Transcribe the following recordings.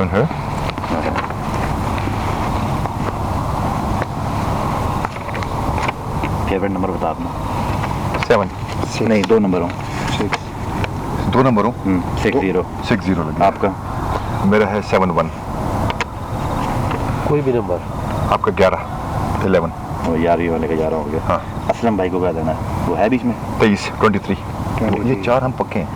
on her. Favourite number बता अपना। 7. नहीं, 2 नंबर हो। 6. 2 नंबर हो। 60। 60 लगे। आपका? मेरा है 71. कोई भी नंबर। आपका 11. 11. वो 11 वाले का 11 हो गया। हाँ। असलम भाई को क्या देना है? वो है बीच में? 23. 23. ये 4 हम पक्के हैं।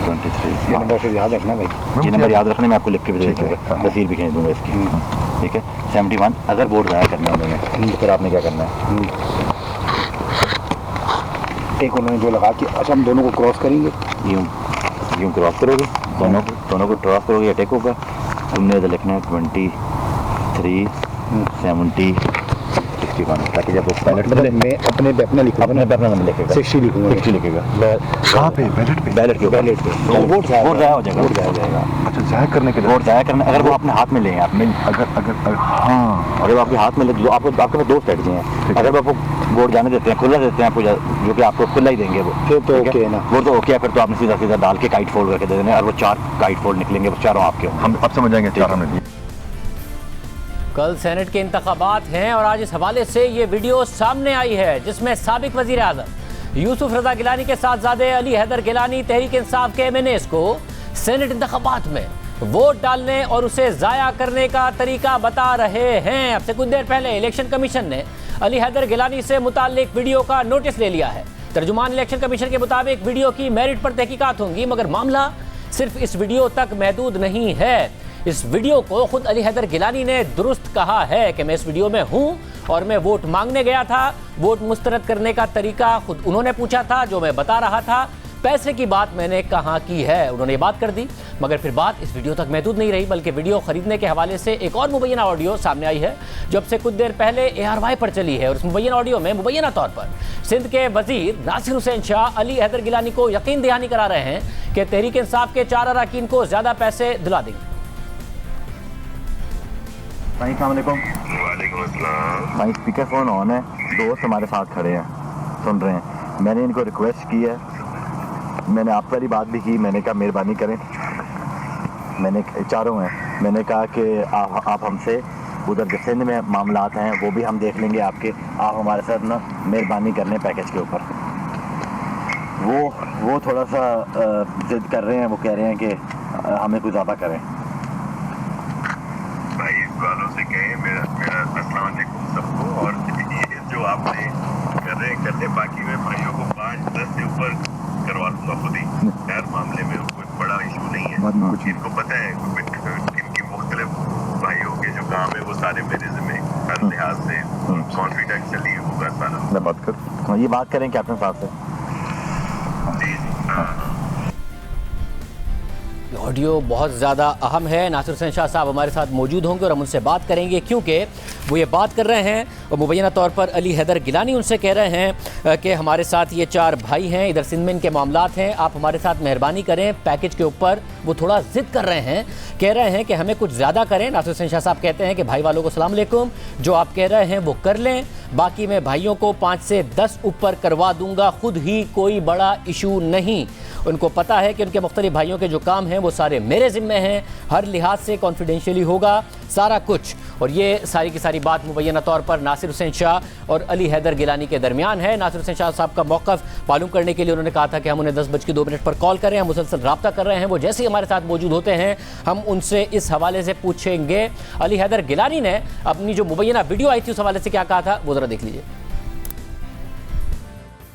23। ये नंबर फिर याद रखना भाई। ये नंबर याद रखने में आपको लिख के भी दे ठीक है, दूँगा, हाँ। तस्वीर भी खींच दूँगा इसकी। ठीक है। 71। अगर वोट ज़ाया करना है उन्होंने, तो फिर आपने क्या करना है? एक उन्होंने जो लगा कि अच्छा हम दोनों को क्रॉस करेंगे। यूँ क्रॉस करोगे, दोनों को क्रॉस करोगे या टेक होगा। तुमने तो लिखना है 23, 70, 61, ताकि जब वो बैलेट मतलब मैं अपने लिखूंगा अपने पे अपना नंबर लिखेगा। 60 लिखूंगा। 60 लिखेगा। कहाँ पे? बैलेट पे? बैलेट के ऊपर। बैलेट पे। तो वोट ज़ाया हो जाएगा। वोट ज़ाया हो जाएगा। अच्छा, ज़ाया करने के लिए। वोट ज़ाया करना, अगर वो अपने हाथ में लें आप में, अगर हाँ, अगर वो आपके हाथ में ले, जो आपके पास 2 स्ट्रेटजी हैं। अगर वो आपको वोट जाने देते हैं, खुला देते हैं आपको, जो कि आपको खुला ही देंगे वो, फिर तो ठीक ओके है ना। वो तो ओके है। फिर तो आपने सीधा डाल के काइट फोल्ड करके दे देने, और वो 4 काइट फोल्ड निकलेंगे, वो चारों आपके होंगे। हम अब समझ जाएंगे 4 हमने दिए। कल सेनेट के इंतखाबात हैं और आज इस हवाले से ये वीडियो सामने आई है जिसमें साबिक वजीर आज़म यूसुफ रज़ा गिलानी के साथज़ादे अली हैदर गिलानी तहरीक इंसाफ के MNAs को सेनेट इंतखाबात में वोट डालने और उसे ज़ाया करने का तरीका बता रहे हैं। अब से कुछ देर पहले इलेक्शन कमीशन ने अली हैदर गिलानी से मुताल्लिक वीडियो का नोटिस ले लिया है। तर्जुमान इलेक्शन कमीशन के मुताबिक वीडियो की मेरिट पर तहकीकात होंगी, मगर मामला सिर्फ इस वीडियो तक महदूद नहीं है। इस वीडियो को खुद अली हैदर गिलानी ने दुरुस्त कहा है कि मैं इस वीडियो में हूं और मैं वोट मांगने गया था। वोट मुस्तरद करने का तरीका खुद उन्होंने पूछा था, जो मैं बता रहा था। पैसे की बात मैंने कहाँ की है, उन्होंने ये बात कर दी। मगर फिर बात इस वीडियो तक महदूद नहीं रही, बल्कि वीडियो खरीदने के हवाले से एक और मुबैना ऑडियो सामने आई है, जो अब से कुछ देर पहले ARY पर चली है। और इस मुबैना ऑडियो में मुबैना तौर पर सिंध के वजीर नासिर हुसैन शाह अली हैदर गिलानी को यकीन दहानी करा रहे हैं कि तहरीक इंसाफ के 4 अरकान को ज़्यादा पैसे दिला देंगे। वालेकुम अस्सलाम। भाई स्पीकर फोन ऑन है, दोस्त हमारे साथ खड़े हैं, सुन रहे हैं। मैंने इनको रिक्वेस्ट की है, मैंने आप वाली बात भी की। मैंने कहा मेहरबानी करें, मैंने चारों हैं, मैंने कहा कि आप हमसे उधर जो सिंध में मामलात हैं वो भी हम देख लेंगे आपके, आप हमारे साथ ना मेहरबानी कर लें पैकेज के ऊपर। वो थोड़ा सा जिद कर रहे हैं, वो कह रहे हैं कि हमें कुछ ज़्यादा करें। भाई वालों से कहें मेरा अस्सलाम वालेकुम सबको, और ये जो आपने कर रहे बाकी मैं भाइयों को 5-10 से ऊपर करवा लूँगा खुद ही। हर मामले में कोई बड़ा इशू नहीं है। इनको पता है इनकी मुख्तलिफ भाइयों के जो काम है वो सारे मेरे ज़िम्मे, हर लिहाज से कॉन्फिडेंशियली होगा सारा। मैं बात कर, ये बात करें कैप्टन साहब से। जी हाँ। ऑडियो बहुत ज़्यादा अहम है। नासिर हुसैन शाह साहब हमारे साथ मौजूद होंगे और हम उनसे बात करेंगे, क्योंकि वो ये बात कर रहे हैं और मुबैना तौर पर अली हैदर गिलानी उनसे कह रहे हैं कि हमारे साथ ये 4 भाई हैं, इधर सिंध में इनके मामलात हैं, आप हमारे साथ मेहरबानी करें पैकेज के ऊपर। वो थोड़ा ज़िद कर रहे हैं, कह रहे हैं कि हमें कुछ ज़्यादा करें। नासिर हुसैन शाह साहब कहते हैं कि भाई वालों को सलाम अलैकुम, जो आप कह रहे हैं वो कर लें, बाकी मैं भाइयों को 5 से 10 ऊपर करवा दूंगा खुद ही, कोई बड़ा इशू नहीं। उनको पता है कि उनके मुख्तलिफ भाइयों के जो काम हैं वो सारे मेरे ज़िम्मे हैं, हर लिहाज से कॉन्फिडेंशियली होगा सारा कुछ। और ये सारी की सारी बात मुबैना तौर पर नासिर हुसैन शाह और अली हैदर गिलानी के दरमियान है। नासिर हुसैन शाह साहब का मौक़िफ़ मालूम करने के लिए उन्होंने कहा था कि हम उन्हें 10:02 पर कॉल करें। हम मुसलसल रब्ता कर रहे हैं, वो जैसे ही हमारे साथ मौजूद होते हैं हम उनसे इस हवाले से पूछेंगे। अली हैदर गिलानी ने अपनी जो मुबैना वीडियो आई थी उस हवाले से क्या कहा था, वो ज़रा देख लीजिए।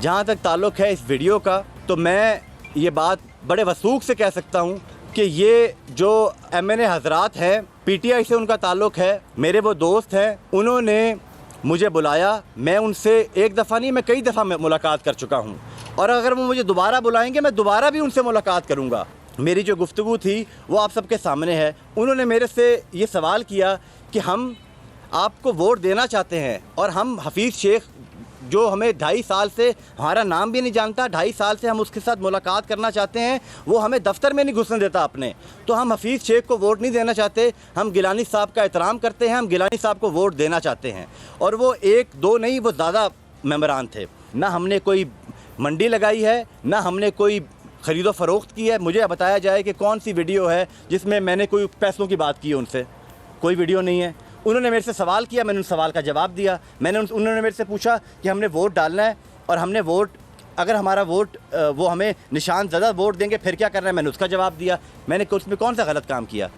जहाँ तक ताल्लुक़ है इस वीडियो का, तो मैं ये बात बड़े वसूख से कह सकता हूँ कि ये जो MNA हजरात हैं, PTI से उनका ताल्लुक़ है, मेरे वो दोस्त हैं, उन्होंने मुझे बुलाया। मैं उनसे एक दफ़ा नहीं, मैं कई दफ़ा मुलाकात कर चुका हूँ, और अगर वो मुझे दोबारा बुलाएंगे मैं दोबारा भी उनसे मुलाकात करूँगा। मेरी जो गुफ्तगू थी वो आप सबके सामने है। उन्होंने मेरे से ये सवाल किया कि हम आपको वोट देना चाहते हैं, और हम हफीज़ शेख जो हमें 2.5 साल से हमारा नाम भी नहीं जानता, 2.5 साल से हम उसके साथ मुलाकात करना चाहते हैं, वो हमें दफ्तर में नहीं घुसने देता अपने, तो हम हफीज़ शेख को वोट नहीं देना चाहते। हम गिलानी साहब का एहतराम करते हैं, हम गिलानी साहब को वोट देना चाहते हैं। और वो 1-2 नहीं, वो ज़्यादा मेंबरान थे। ना हमने कोई मंडी लगाई है, ना हमने कोई ख़रीदो फ़रोख्त की है। मुझे बताया जाए कि कौन सी वीडियो है जिसमें मैंने कोई पैसों की बात की है उनसे। कोई वीडियो नहीं है। उन्होंने मेरे से सवाल किया, मैंने उन सवाल का जवाब दिया। उन्होंने मेरे से पूछा कि हमने वोट डालना है और हमने वोट, अगर हमारा वोट वो हमें निशान ज़्यादा वोट देंगे फिर क्या करना है, मैंने उसका जवाब दिया। मैंने उसमें कौन सा गलत काम किया।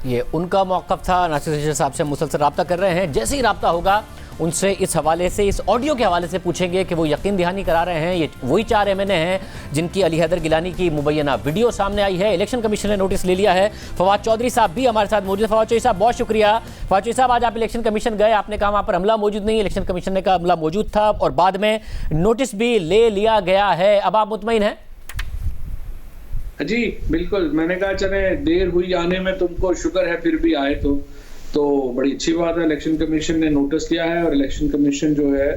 ये उनका मौक़िफ़ था। नासिर हुसैन साहब से मुसलसल रब्ता कर रहे हैं। जैसे ही रब्ता होगा उनसे इस हवाले से, इस ऑडियो के हवाले से पूछेंगे कि वो यकीन दहानी करा रहे हैं ये वही 4 MNA हैं जिनकी अली हैदर गिलानी की मुबैना वीडियो सामने आई है। इलेक्शन कमीशन ने नोटिस ले लिया है। फवाद चौधरी साहब भी हमारे साथ मौजूद है। फवाद चौधरी साहब बहुत शुक्रिया। फवाद चौधरी साहब, आज आप इलेक्शन कमीशन गए, आपने कहा वहाँ पर अमला मौजूद नहीं, इलेक्शन कमीशन ने कहा अमला मौजूद था और बाद में नोटिस भी ले लिया गया है। अब आप मुतमईन हैं? जी बिल्कुल, मैंने कहा चले देर हुई आने में, तुमको शुक्र है फिर भी आए तो बड़ी अच्छी बात है। इलेक्शन कमीशन ने नोटिस लिया है और इलेक्शन कमीशन जो है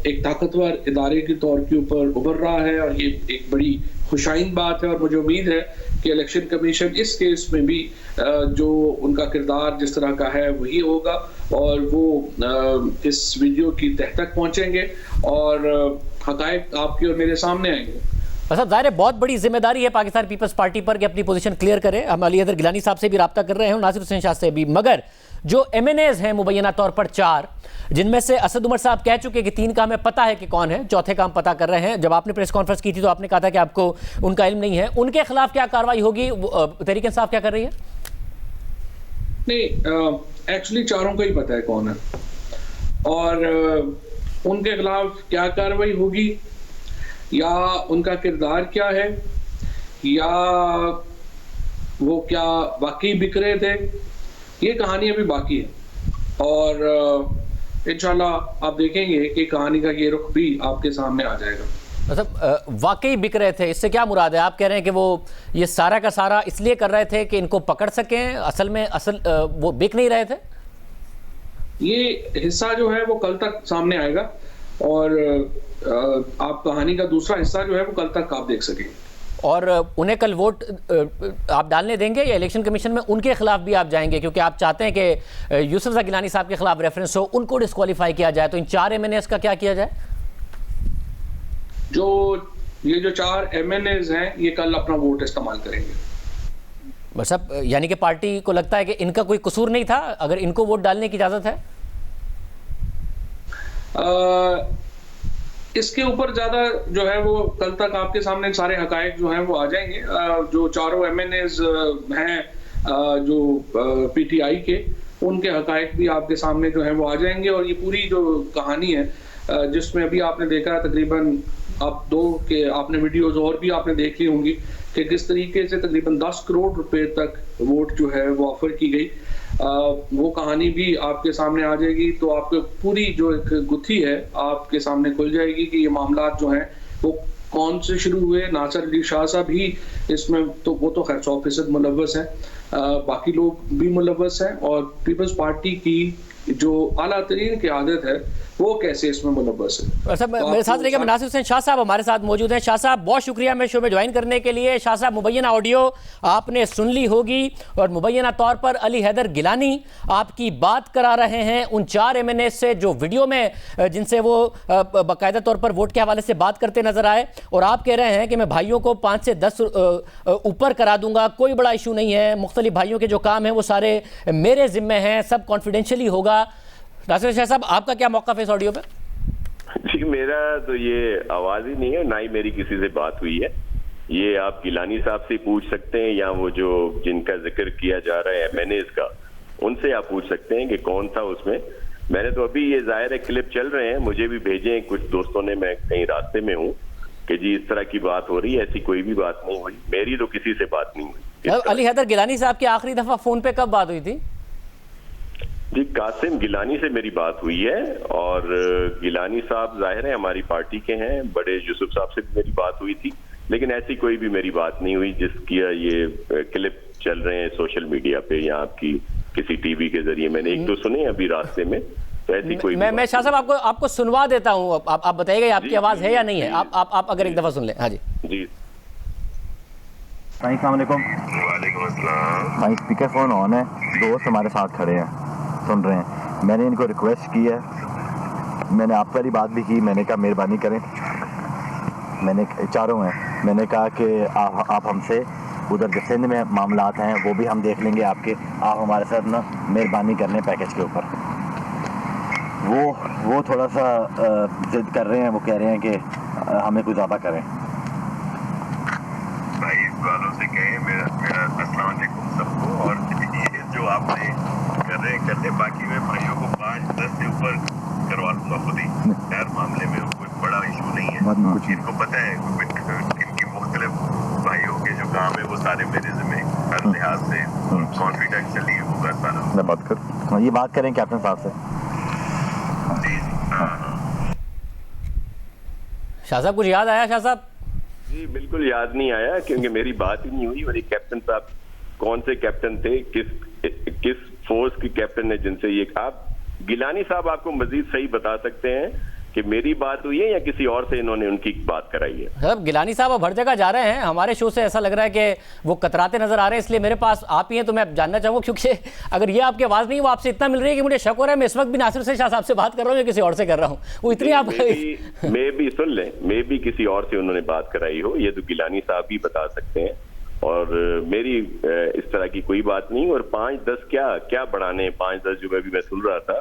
एक ताकतवर इदारे के तौर के ऊपर उभर रहा है और ये एक बड़ी खुशाइन बात है। और मुझे उम्मीद है कि इलेक्शन कमीशन इस केस में भी जो उनका किरदार जिस तरह का है वही होगा और वो इस वीडियो की तह तक पहुंचेंगे और हकायक आपके और मेरे सामने आएंगे। साहब, ज़ाहिर है बहुत बड़ी जिम्मेदारी है पाकिस्तान पीपल्स पार्टी पर कि अपनी पोजीशन क्लियर करे। हम अली हैदर गिलानी साहब से भी रब्ता कर रहे हैं, नासिर हुसैन शाह से भी, मगर जो MNAs हैं मुबैना तौर पर 4, जिनमें से असद उमर साहब कह चुके कि 3 का हमें पता है कि कौन है, चौथे का हम पता कर रहे हैं। जब आपने प्रेस कॉन्फ्रेंस की थी तो आपने कहा था कि आपको उनका इल्म नहीं है। उनके खिलाफ क्या कार्रवाई होगी? तहरीक इंसाफ क्या कर रही है? नहीं, एक्चुअली 4 को ही पता है कौन है और उनके खिलाफ क्या कार्रवाई होगी या उनका किरदार क्या है या वो क्या वाकई बिक रहे थे, ये कहानी अभी बाकी है और इंशाल्लाह आप देखेंगे कि कहानी का ये रुख भी आपके सामने आ जाएगा। मतलब वाकई बिक रहे थे, इससे क्या मुराद है? आप कह रहे हैं कि वो ये सारा का सारा इसलिए कर रहे थे कि इनको पकड़ सकें, असल में वो बिक नहीं रहे थे? ये हिस्सा जो है वो कल तक सामने आएगा और आप कहानी का दूसरा हिस्सा जो है वो कल तक आप देख सकेंगे। और उन्हें कल वोट आप डालने देंगे या इलेक्शन कमीशन में उनके खिलाफ भी आप जाएंगे, क्योंकि आप चाहते हैं कि यूसुफ रज़ा गिलानी साहब के खिलाफ रेफरेंस हो, उनको डिस्क्वालीफाई किया जाए, तो इन 4 MNAs का क्या किया जाए? ये जो 4 MNAs हैं ये कल अपना वोट इस्तेमाल करेंगे। बस अब यानी कि पार्टी को लगता है कि इनका कोई कसूर नहीं था, अगर इनको वोट डालने की इजाजत है? इसके ऊपर ज्यादा जो है वो कल तक आपके सामने सारे हकायक जो हैं वो आ जाएंगे। जो 4 MNAs हैं जो PTI के, उनके हकायक भी आपके सामने जो है वो आ जाएंगे और ये पूरी जो कहानी है जिसमें अभी आपने देखा तकरीबन आप 2 के आपने वीडियोस और भी आपने देखी होंगी कि किस तरीके से तकरीबन 10 करोड़ रुपए तक वोट जो है वो ऑफर की गई। वो कहानी भी आपके सामने आ जाएगी तो आपको पूरी जो एक गुत्थी है आपके सामने खुल जाएगी कि ये मामला जो हैं वो कौन से शुरू हुए। नासिर अली शाह साहब ही इसमें तो वो तो खैर 100% मुलव्वस हैं, बाकी लोग भी मुलव्वस हैं और पीपल्स पार्टी की जो आला तरीन की आदत है वो कैसे इसमें मुलव्वस है। सर मेरे साथ रहिएगा, नासिर हुसैन शाह साहब हमारे साथ मौजूद हैं। शाह साहब बहुत शुक्रिया मेरे शो में ज्वाइन करने के लिए। शाह साहब, मुबैना ऑडियो आपने सुन ली होगी और मुबैना तौर पर अली हैदर गिलानी आपकी बात करा रहे हैं उन 4 MNAs से जो वीडियो में जिनसे वो बाकायदा तौर पर वोट के हवाले से बात करते नजर आए, और आप कह रहे हैं कि मैं भाइयों को 5 से 10 ऊपर करा दूंगा, कोई बड़ा इशू नहीं है, मुख्तलिफ भाइयों के जो काम हैं वो सारे मेरे जिम्मे हैं, सब कॉन्फिडेंशियली होगा। नासिर शाह साहब, आपका क्या मौक़िफ़ है इस ऑडियो पे? जी, मेरा तो ये आवाज ही नहीं है, ना ही मेरी किसी से बात हुई है। ये आप गिलानी साहब से पूछ सकते हैं या वो जो जिनका जिक्र किया जा रहा है MNAs का, उनसे आप पूछ सकते हैं कि कौन था उसमें। मैंने तो अभी ये जाहिर है क्लिप चल रहे हैं, मुझे भी भेजे हैं कुछ दोस्तों ने, मैं कहीं रास्ते में हूँ कि जी इस तरह की बात हो रही है। ऐसी कोई भी बात नहीं हुई, मेरी तो किसी से बात नहीं हुई। अली हैदर गिलानी साहब की आखिरी दफा फोन पे कब बात हुई थी? जी, कासिम गिलानी से मेरी बात हुई है और गिलानी साहब जाहिर है हमारी पार्टी के हैं, बड़े यूसुफ साहब से भी मेरी बात हुई थी, लेकिन ऐसी कोई भी मेरी बात नहीं हुई जिसकी ये क्लिप चल रहे हैं सोशल मीडिया पे या आपकी किसी टीवी के जरिए। मैंने एक तो सुने अभी रास्ते में, तो ऐसी कोई मैं शाह साहब आपको सुनवा देता हूँ, आप बताइएगा आपकी आवाज है या नहीं है। आप अगर एक दफा सुन लें। हाँ जी जी। अस्सलाम वालेकुम। वालेकुम अस्सलाम। भाई स्पीकर फोन ऑन है, दोस्त हमारे साथ खड़े हैं, सुन रहे हैं। मैंने इनको रिक्वेस्ट की है, मैंने आप वाली बात भी की, मैंने कहा मेहरबानी करें, मैंने चारों हैं, मैंने कहा कि आप हमसे उधर जो सिंध में मामलात हैं वो भी हम देख लेंगे आपके, आप हमारे साथ ना मेहरबानी कर लें पैकेज के ऊपर। वो थोड़ा सा जिद कर रहे हैं, वो कह रहे हैं कि हमें कुछ ज़्यादा करें। भाई इस वालों से कहें मेरा अस्सलाम वालेकुम सबको, और ये जो आपने कर रहे बाकी मैं भाइयों को 5-10 से ऊपर करवा लूंगा खुद ही। हर मामले में कोई बड़ा इशू नहीं है, इनको पता है इनके मुख्तलिफ भाइयों के जो काम है वो सारे मेरे ज़िम्मे हर लिहाज से कॉन्फिडेंशियली होगा सारा। मैं बात कर, ये बात करें कैप्टन साहब से। जी शाह साहब कुछ याद आया? शाह साहब जी बिल्कुल याद नहीं आया, क्योंकि मेरी बात ही नहीं हुई। और ये कैप्टन साहब कौन से कैप्टन थे, किस फोर्स के कैप्टन है जिनसे ये, आप गिलानी साहब आपको मजीद सही बता सकते हैं कि मेरी बात हुई है या किसी और से इन्होंने उनकी बात कराई है? साहब गिलानी साहब अब हर जगह जा रहे हैं, हमारे शो से ऐसा लग रहा है कि वो कतराते नजर आ रहे हैं, इसलिए मेरे पास आप ही हैं। तो मैं जानना चाहूँगा, क्योंकि अगर ये आपकी आवाज़ नहीं, वो आपसे इतना मिल रही है कि मुझे शक हो रहा है मैं इस वक्त भी नासिर से शाह साहब से बात कर रहा हूँ या किसी और से कर रहा हूँ। वो इतनी आप मैं भी सुन लें, मैं भी किसी और से उन्होंने बात कराई हो, ये तो गिलानी साहब ही बता सकते हैं। और मेरी इस तरह की कोई बात नहीं। और 5-10 क्या बढ़ाने, 5-10 जो मैं सुन रहा था,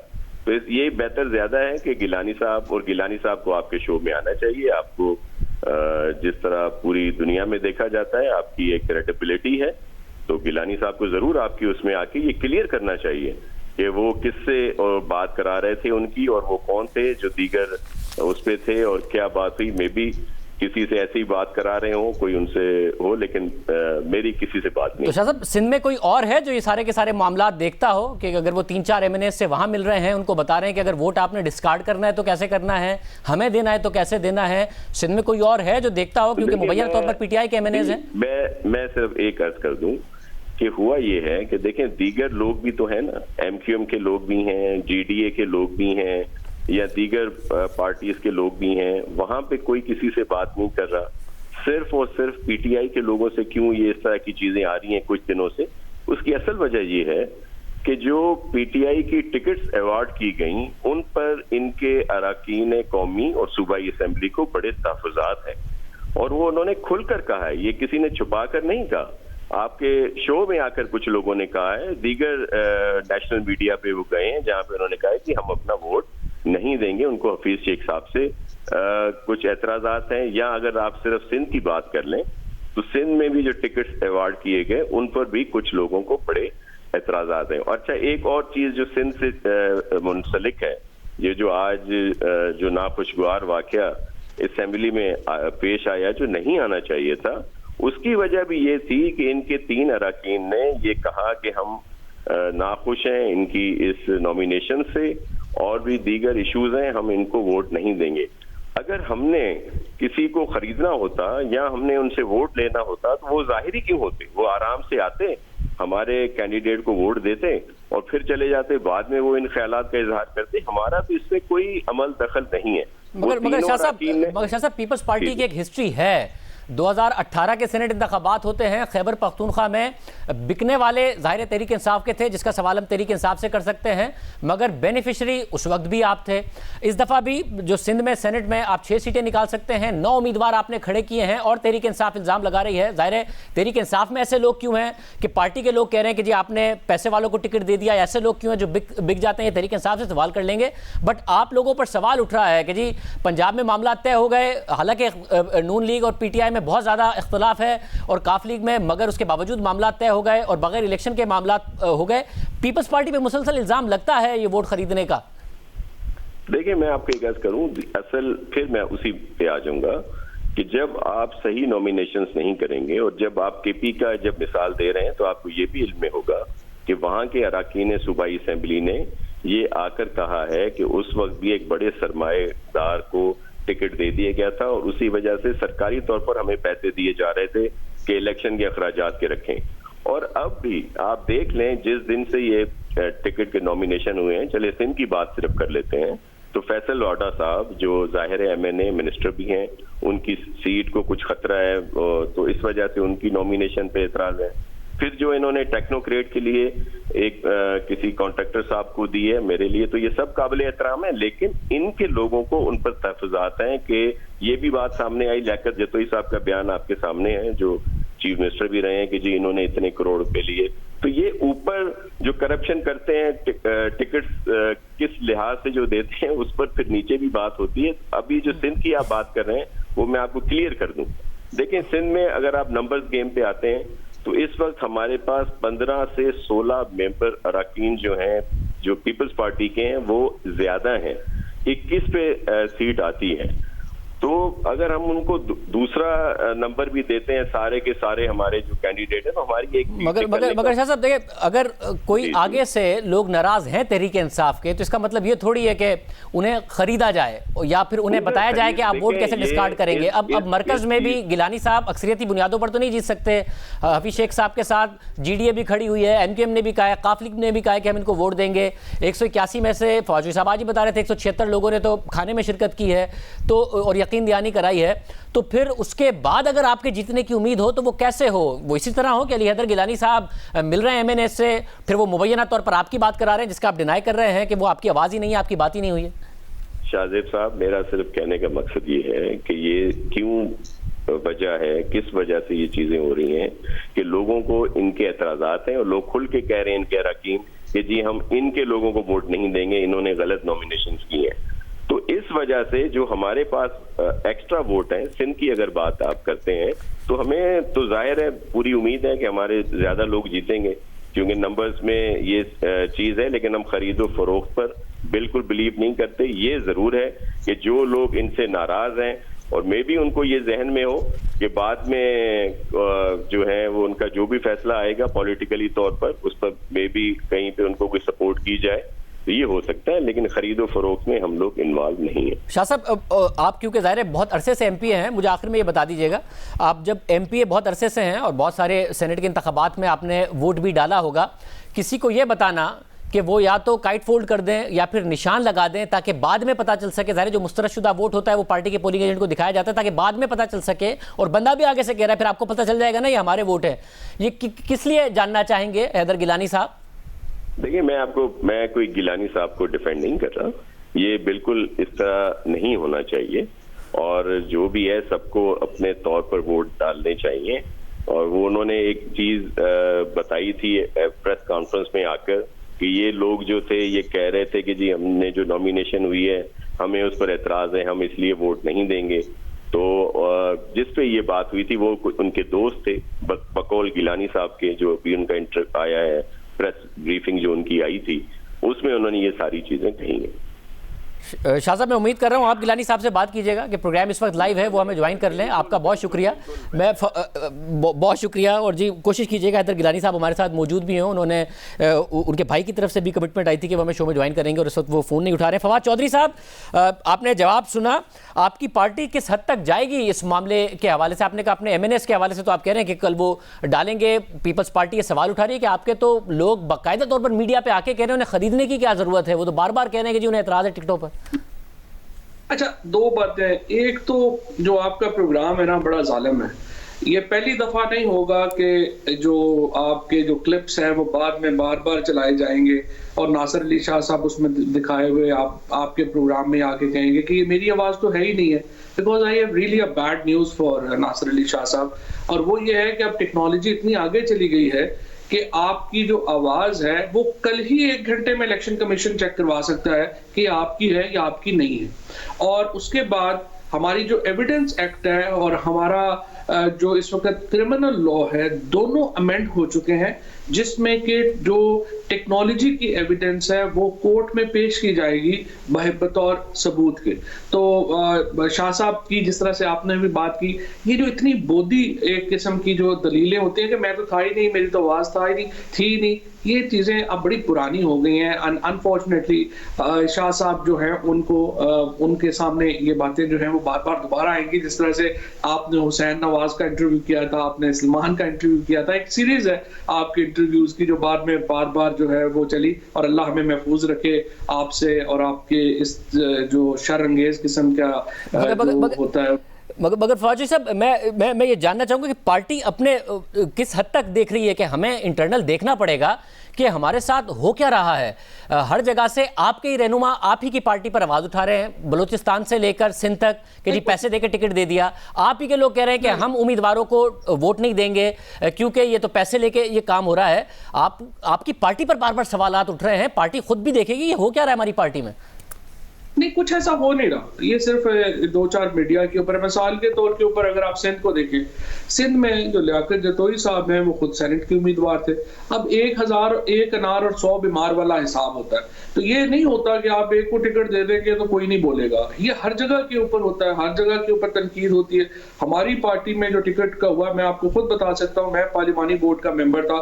तो ये बेहतर ज्यादा है कि गिलानी साहब, और गिलानी साहब को आपके शो में आना चाहिए। आपको जिस तरह पूरी दुनिया में देखा जाता है, आपकी एक क्रेडिबिलिटी है, तो गिलानी साहब को जरूर आपकी उसमें आके ये क्लियर करना चाहिए कि वो किससे और बात करा रहे थे उनकी, और वो कौन थे जो दीगर उस पे थे, और क्या बात हुई। मे बी किसी से ऐसी बात करा रहे हो, कोई उनसे हो, लेकिन मेरी किसी से बात नहीं। तो शाह साहब सिंध में कोई और है जो ये सारे के सारे मामला देखता हो, कि अगर वो 3-4 MNA से वहां मिल रहे हैं, उनको बता रहे हैं कि अगर वोट आपने डिस्कार्ड करना है तो कैसे करना है, हमें देना है तो कैसे देना है, सिंध में कोई और है जो देखता हो? क्योंकि मुबैना तौर पर PTI के MNAs हैं। मैं सिर्फ एक अर्ज कर दूं कि हुआ ये है कि देखें, दीगर लोग भी तो है ना, MQM के लोग भी हैं, GDA के लोग भी हैं, या दीगर पार्टीज के लोग भी हैं। वहां पे कोई किसी से बात नहीं कर रहा, सिर्फ और सिर्फ PTI के लोगों से क्यों ये इस तरह की चीजें आ रही हैं कुछ दिनों से। उसकी असल वजह ये है कि जो PTI की टिकट्स अवार्ड की गई, उन पर इनके अरकान कौमी और सूबाई असेंबली को बड़े तहफ़्फ़ुज़ात हैं, और वो उन्होंने खुलकर कहा है, ये किसी ने छुपा कर नहीं कहा। आपके शो में आकर कुछ लोगों ने कहा है, दीगर नेशनल मीडिया पे वो गए हैं जहां पे उन्होंने कहा है कि हम अपना वोट नहीं देंगे। उनको हफीज शेख साहब से कुछ एतराजात हैं। या अगर आप सिर्फ सिंध की बात कर लें, तो सिंध में भी जो टिकट्स अवार्ड किए गए, उन पर भी कुछ लोगों को बड़े एतराजात हैं। अच्छा, एक और चीज जो सिंध से मुंसलिक है, ये जो आज जो नाखुशगवार वाकया असेंबली में पेश आया, जो नहीं आना चाहिए था, उसकी वजह भी ये थी कि इनके 3 अरकान ने ये कहा कि हम नाखुश हैं इनकी इस नॉमिनेशन से, और भी दीगर इश्यूज हैं, हम इनको वोट नहीं देंगे। अगर हमने किसी को खरीदना होता या हमने उनसे वोट लेना होता, तो वो जाहिरी क्यों होते, वो आराम से आते, हमारे कैंडिडेट को वोट देते और फिर चले जाते, बाद में वो इन ख्यालात का इजहार करते। हमारा तो इसमें कोई अमल दखल नहीं है। मगर शाह साहब पीपल्स पार्टी की एक हिस्ट्री है। 2018 के सेनेट इंतखाबात होते हैं, खैबर पख्तूनख्वा में बिकने वाले ज़ाहिर तहरीक इंसाफ के थे, जिसका सवाल हम तहरीक इंसाफ से कर सकते हैं, मगर बेनिफिशरी उस वक्त भी आप थे। इस दफ़ा भी जो सिंध में सेनेट में आप 6 सीटें निकाल सकते हैं, 9 उम्मीदवार आपने खड़े किए हैं, और तहरीक इंसाफ इल्ज़ाम लगा रही है। ज़ाहिर तहरीक इंसाफ में ऐसे लोग क्यों हैं कि पार्टी के लोग कह रहे हैं कि जी आपने पैसे वालों को टिकट दे दिया, ऐसे लोग क्यों हैं जो बिक जाते हैं? तहरीक इंसाफ से सवाल कर लेंगे, बट आप लोगों पर सवाल उठ रहा है कि जी पंजाब में मामला तय हो गए, हालांकि नून लीग और PTI में बहुत ज़्यादा इख्तलाफ है और काफ लीग में, मगर उसके बावजूद मामला तय हो गए और बगैर इलेक्शन के मामला हो गए। पीपल्स पार्टी पे मुसलसल इल्जाम लगता है ये वोट खरीदने का। देखिए, मैं आपको एक अर्ज करूं, असल फिर मैं उसी पे आ जाऊंगा कि जब आप सही नॉमिनेशंस नहीं करेंगे, और जब आप KP का जब मिसाल दे रहे हैं, तो आपको ये भी इल्म में होगा कि वहां के अरकान सूबाई असेंबली ने ये आकर कहा है कि उस वक्त भी एक बड़े सरमाएदार को टिकट दे दिया गया था, और उसी वजह से सरकारी तौर पर हमें पैसे दिए जा रहे थे कि इलेक्शन के अखराजात के रखें। और अब भी आप देख लें, जिस दिन से ये टिकट के नॉमिनेशन हुए हैं, चले सिंध की बात सिर्फ कर लेते हैं, तो फैसल वाडा साहब जो जाहिर MNA मिनिस्टर भी हैं, उनकी सीट को कुछ खतरा है, तो इस वजह से उनकी नॉमिनेशन पे एतराज है। फिर जो इन्होंने टेक्नोक्रेट के लिए एक किसी कॉन्ट्रैक्टर साहब को दी है, मेरे लिए तो ये सब काबिल एहतराम है, लेकिन इनके लोगों को उन पर तहफ़्फ़ुज़ात हैं कि ये भी बात सामने आई, लियाकत जतोई साहब का बयान आपके सामने है, जो चीफ मिनिस्टर भी रहे हैं कि जी इन्होंने इतने करोड़ रुपए लिए। तो ये ऊपर जो करप्शन करते हैं टिकट्स किस लिहाज से जो देते हैं उस पर फिर नीचे भी बात होती है। अभी जो सिंध की आप बात कर रहे हैं वो मैं आपको क्लियर कर दूं। देखिए सिंध में अगर आप नंबर्स गेम पे आते हैं तो इस वक्त हमारे पास 15 से 16 मेंबर अरकान जो हैं जो पीपल्स पार्टी के हैं वो ज्यादा हैं, 21 पे सीट आती है। तो अगर हम उनको दूसरा नंबर भी देते हैं सारे के सारे हमारे जो कैंडिडेट हैं तो हमारी एक मगर शाह साहब देखिए, अगर कोई आगे से लोग नाराज हैं तहरीक इंसाफ के तो इसका मतलब ये थोड़ी है कि उन्हें खरीदा जाए या फिर उन्हें बताया जाए कि आप वोट कैसे डिस्कार्ड करेंगे। अब मरकज में भी गिलानी साहब अक्सरियती बुनियादों पर तो नहीं जीत सकते। हफीज शेख साहब के साथ जीडीए भी खड़ी हुई है, एमक्यूएम ने भी कहा है, काफ लीग ने भी कहा है कि हम इनको वोट देंगे। 181 में से फौजी साहब आज ही बता रहे थे 176 लोगों ने तो खाने में शिरकत की है तो और यकीन दयानी कराई है। तो फिर उसके बाद अगर आपके जीतने की उम्मीद हो तो वो कैसे हो? वो इसी तरह हो कि अली हैदर गिलानी साहब मिल रहे हैं एमएनएस से, फिर वो मुबैना तौर पर आपकी बात करा रहे हैं जिसका आप डिनाई कर रहे हैं कि वो आपकी आवाज ही नहीं है, आपकी बात ही नहीं हुई है। शाहजेब साहब, मेरा सिर्फ कहने का मकसद ये है कि ये क्यों वजह है, किस वजह से ये चीजें हो रही हैं कि लोगों को इनके एतराजात हैं और लोग खुल के कह रहे हैं इनके अरकान कि जी हम इनके लोगों को वोट नहीं देंगे, इन्होंने गलत नॉमिनेशंस की हैं। तो इस वजह से जो हमारे पास एक्स्ट्रा वोट हैं, सिंध की अगर बात आप करते हैं तो हमें तो जाहिर है पूरी उम्मीद है कि हमारे ज्यादा लोग जीतेंगे क्योंकि नंबर्स में ये चीज है, लेकिन हम खरीदो फरोख्त पर बिल्कुल बिलीव नहीं करते। ये जरूर है कि जो लोग इनसे नाराज हैं और मे भी उनको ये जहन में हो कि बाद में जो है वो उनका जो भी फैसला आएगा पॉलिटिकली तौर पर उस पर मे भी कहीं पे उनको कोई सपोर्ट की जाए, तो ये हो सकता है, लेकिन खरीदो फरोख्त में हम लोग इन्वॉल्व नहीं है। शाह साहब, आप क्योंकि ज़ाहिर है बहुत अरसे से एमपी हैं, मुझे आखिर में ये बता दीजिएगा, आप जब एमपी बहुत अरसे से हैं और बहुत सारे सेनेट के इंतखाबात में आपने वोट भी डाला होगा, किसी को ये बताना कि वो या तो काइट फोल्ड कर दें या फिर निशान लगा दें ताकि बाद में पता चल सके, ज़ाहिर जो मुस्तरदशुदा वोट होता है वो पार्टी के पोलिंग एजेंट को दिखाया जाता है ताकि बाद में पता चल सके और बंदा भी आगे से कह रहा है फिर आपको पता चल जाएगा ना ये हमारे वोट है। ये किस लिए जानना चाहेंगे हैदर गिलानी साहब? देखिए मैं कोई गिलानी साहब को डिफेंड नहीं कर रहा, ये बिल्कुल इस तरह नहीं होना चाहिए और जो भी है सबको अपने तौर पर वोट डालने चाहिए। और वो उन्होंने एक चीज बताई थी प्रेस कॉन्फ्रेंस में आकर कि ये लोग जो थे ये कह रहे थे कि जी हमने जो नॉमिनेशन हुई है हमें उस पर एतराज है, हम इसलिए वोट नहीं देंगे। तो जिस पे ये बात हुई थी वो उनके दोस्त थे बकौल गिलानी साहब के, जो भी उनका इंटरव्यू आया है, प्रेस ब्रीफिंग जो उनकी आई थी उसमें उन्होंने ये सारी चीजें कही हैं। शाह साहब, मैं उम्मीद कर रहा हूँ आप गिलानी साहब से बात कीजिएगा कि प्रोग्राम इस वक्त लाइव है, वो हमें ज्वाइन कर लें। आपका बहुत शुक्रिया, मैं बहुत शुक्रिया। और जी कोशिश कीजिएगा हैदर गिलानी साहब हमारे साथ मौजूद भी हों, उन्होंने उनके भाई की तरफ से भी कमिटमेंट आई थी कि वो हमें शो में ज्वाइन करेंगे और इस वक्त वो फ़ोन नहीं उठा रहे। फवाद चौधरी साहब, आपने जवाब सुना, आपकी पार्टी किस हद तक जाएगी इस मामले के हवाले से? आपने कहा अपने एमएनएस के हवाले से तो आप कह रहे हैं कि कल वो डालेंगे, पीपल्स पार्टी ये सवाल उठा रही है कि आपके तो लोग बाकायदा तौर पर मीडिया पर आके कह रहे हैं उन्हें खरीदने की क्या ज़रूरत है, वो तो बार बार कह रहे हैं कि जी उन्हें एतराज़ है टिकटों पर। अच्छा, दो बातें। एक तो जो आपका प्रोग्राम है ना बड़ा जालिम है। ये पहली दफा नहीं होगा कि जो आपके जो क्लिप्स हैं वो बाद में बार बार चलाए जाएंगे और नासिर अली शाह साहब उसमें दिखाए हुए आपके प्रोग्राम में आके कहेंगे कि ये मेरी आवाज तो है ही नहीं है, because I have really a bad news for Nasir Ali Shah Sahab. और वो ये है कि अब टेक्नोलॉजी इतनी आगे चली गई है कि आपकी जो आवाज है वो कल ही 1 घंटे में इलेक्शन कमीशन चेक करवा सकता है कि आपकी है या आपकी नहीं है। और उसके बाद हमारी जो एविडेंस एक्ट है और हमारा जो इस वक्त क्रिमिनल लॉ है, दोनों अमेंड हो चुके हैं जिसमें कि जो टेक्नोलॉजी की एविडेंस है वो कोर्ट में पेश की जाएगी बतौर सबूत के। तो शाह साहब की जिस तरह से आपने भी बात की, ये जो इतनी बोधी एक किस्म की जो दलीलें होती हैं कि मैं तो था ही नहीं, मेरी तो आवाज था ही नहीं, थी ही नहीं, ये चीजें अब बड़ी पुरानी हो गई हैं। अनफॉर्चुनेटली शाह साहब जो हैं उनको उनके सामने ये बातें जो हैं वो बार बार दोबारा आएंगी। जिस तरह से आपने हुसैन नवाज का इंटरव्यू किया था, आपने सलमान का इंटरव्यू किया था, एक सीरीज है आपके इंटरव्यूज की जो बाद में बार बार जो है वो चली। और अल्लाह हमें महफूज रखे आपसे और आपके इस जो शर्अंगेज किस्म का जो होता है। मगर फौजी साहब, मैं ये जानना चाहूँगा कि पार्टी अपने किस हद तक देख रही है कि हमें इंटरनल देखना पड़ेगा कि हमारे साथ हो क्या रहा है। हर जगह से आपके ही रहनुमा आप ही की पार्टी पर आवाज़ उठा रहे हैं, बलूचिस्तान से लेकर सिंध तक कि जी पैसे देकर टिकट दे दिया। आप ही के लोग कह रहे हैं कि हम उम्मीदवारों को वोट नहीं देंगे क्योंकि ये तो पैसे लेके ये काम हो रहा है। आपकी पार्टी पर बार बार सवालात उठ रहे हैं, पार्टी खुद भी देखेगी ये हो क्या रहा है हमारी पार्टी में। नहीं, कुछ ऐसा हो नहीं रहा, ये सिर्फ 2-4 मीडिया के ऊपर। मिसाल के तौर के ऊपर अगर आप सिंध को देखें, सिंध में जो लियाकत जतोई साहब हैं वो खुद सेनेट के उम्मीदवार थे। अब 1000 एक अनार और 100 बीमार वाला हिसाब होता है, तो ये नहीं होता कि आप एक को टिकट दे देंगे तो कोई नहीं बोलेगा। ये हर जगह के ऊपर होता है, हर जगह के ऊपर तनकीद होती है। हमारी पार्टी में जो टिकट का हुआ, मैं आपको खुद बता सकता हूँ, मैं पार्लिमानी बोर्ड का मेंबर था,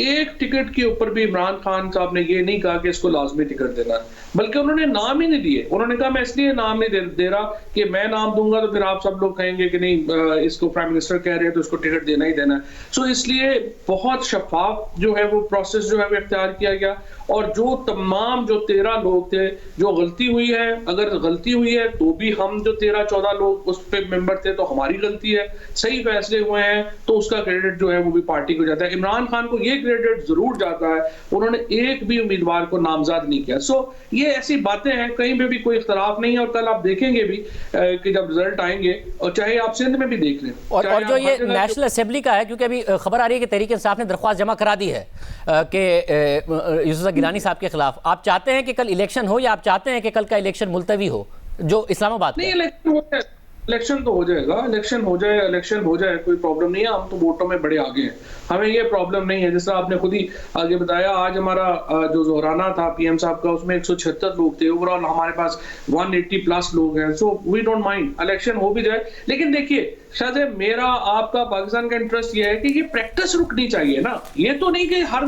एक टिकट के ऊपर भी इमरान खान साहब ने ये नहीं कहा कि इसको लाजमी टिकट देना है, बल्कि उन्होंने नाम ही नहीं दिए। उन्होंने कहा मैं इसलिए नाम नहीं दे रहा कि मैं नाम दूंगा तो फिर आप सब लोग कहेंगे कि नहीं इसको प्राइम मिनिस्टर कह रहे हैं तो इसको टिकट देना ही देना है। सो इसलिए बहुत शफाफ जो है वो प्रोसेस जो है वो इख्तियार किया गया, और जो तमाम जो 13 लोग थे, जो गलती हुई है, अगर गलती हुई है तो भी हम जो 13-14 लोग उस पे मेंबर थे तो हमारी गलती है। सही फैसले हुए हैं तो उसका क्रेडिट जो है वो भी पार्टी को जाता है। इमरान खान को ये क्रेडिट जरूर जाता है, उन्होंने एक भी उम्मीदवार को नामजद नहीं किया। सो ये ऐसी बातें हैं, कहीं पे भी कोई इख्तलाफ नहीं है। और कल आप देखेंगे भी कि जब रिजल्ट आएंगे, और चाहे आप सिंध में भी देख लें, और जो ये नेशनल असेंबली का है, क्योंकि अभी खबर आ रही है कि तहरीक इंसाफ ने दरख्वास्त जमा करा दी है कि यूसुफ गिलानी साहब के खिलाफ। आप चाहते हैं कि कल इलेक्शन हो या आप चाहते हैं कि कल का इलेक्शन मुलतवी हो जो इस्लामाबाद नहीं? इलेक्शन तो हो जाएगा, इलेक्शन हो जाए, कोई प्रॉब्लम नहीं है। हम तो वोटों में बड़े आगे हैं, हमें ये प्रॉब्लम नहीं है। जैसा आपने खुद ही आगे बताया, आज हमारा जो जोहराना था पीएम साहब का, उसमें 176 लोग थे। ओवरऑल हमारे पास 180 प्लस लोग हैं। So we don't mind, election हो भी जाए। लेकिन देखिए शायद मेरा आपका पाकिस्तान का इंटरेस्ट ये है कि ये प्रैक्टिस रुकनी चाहिए ना। ये तो नहीं कि हर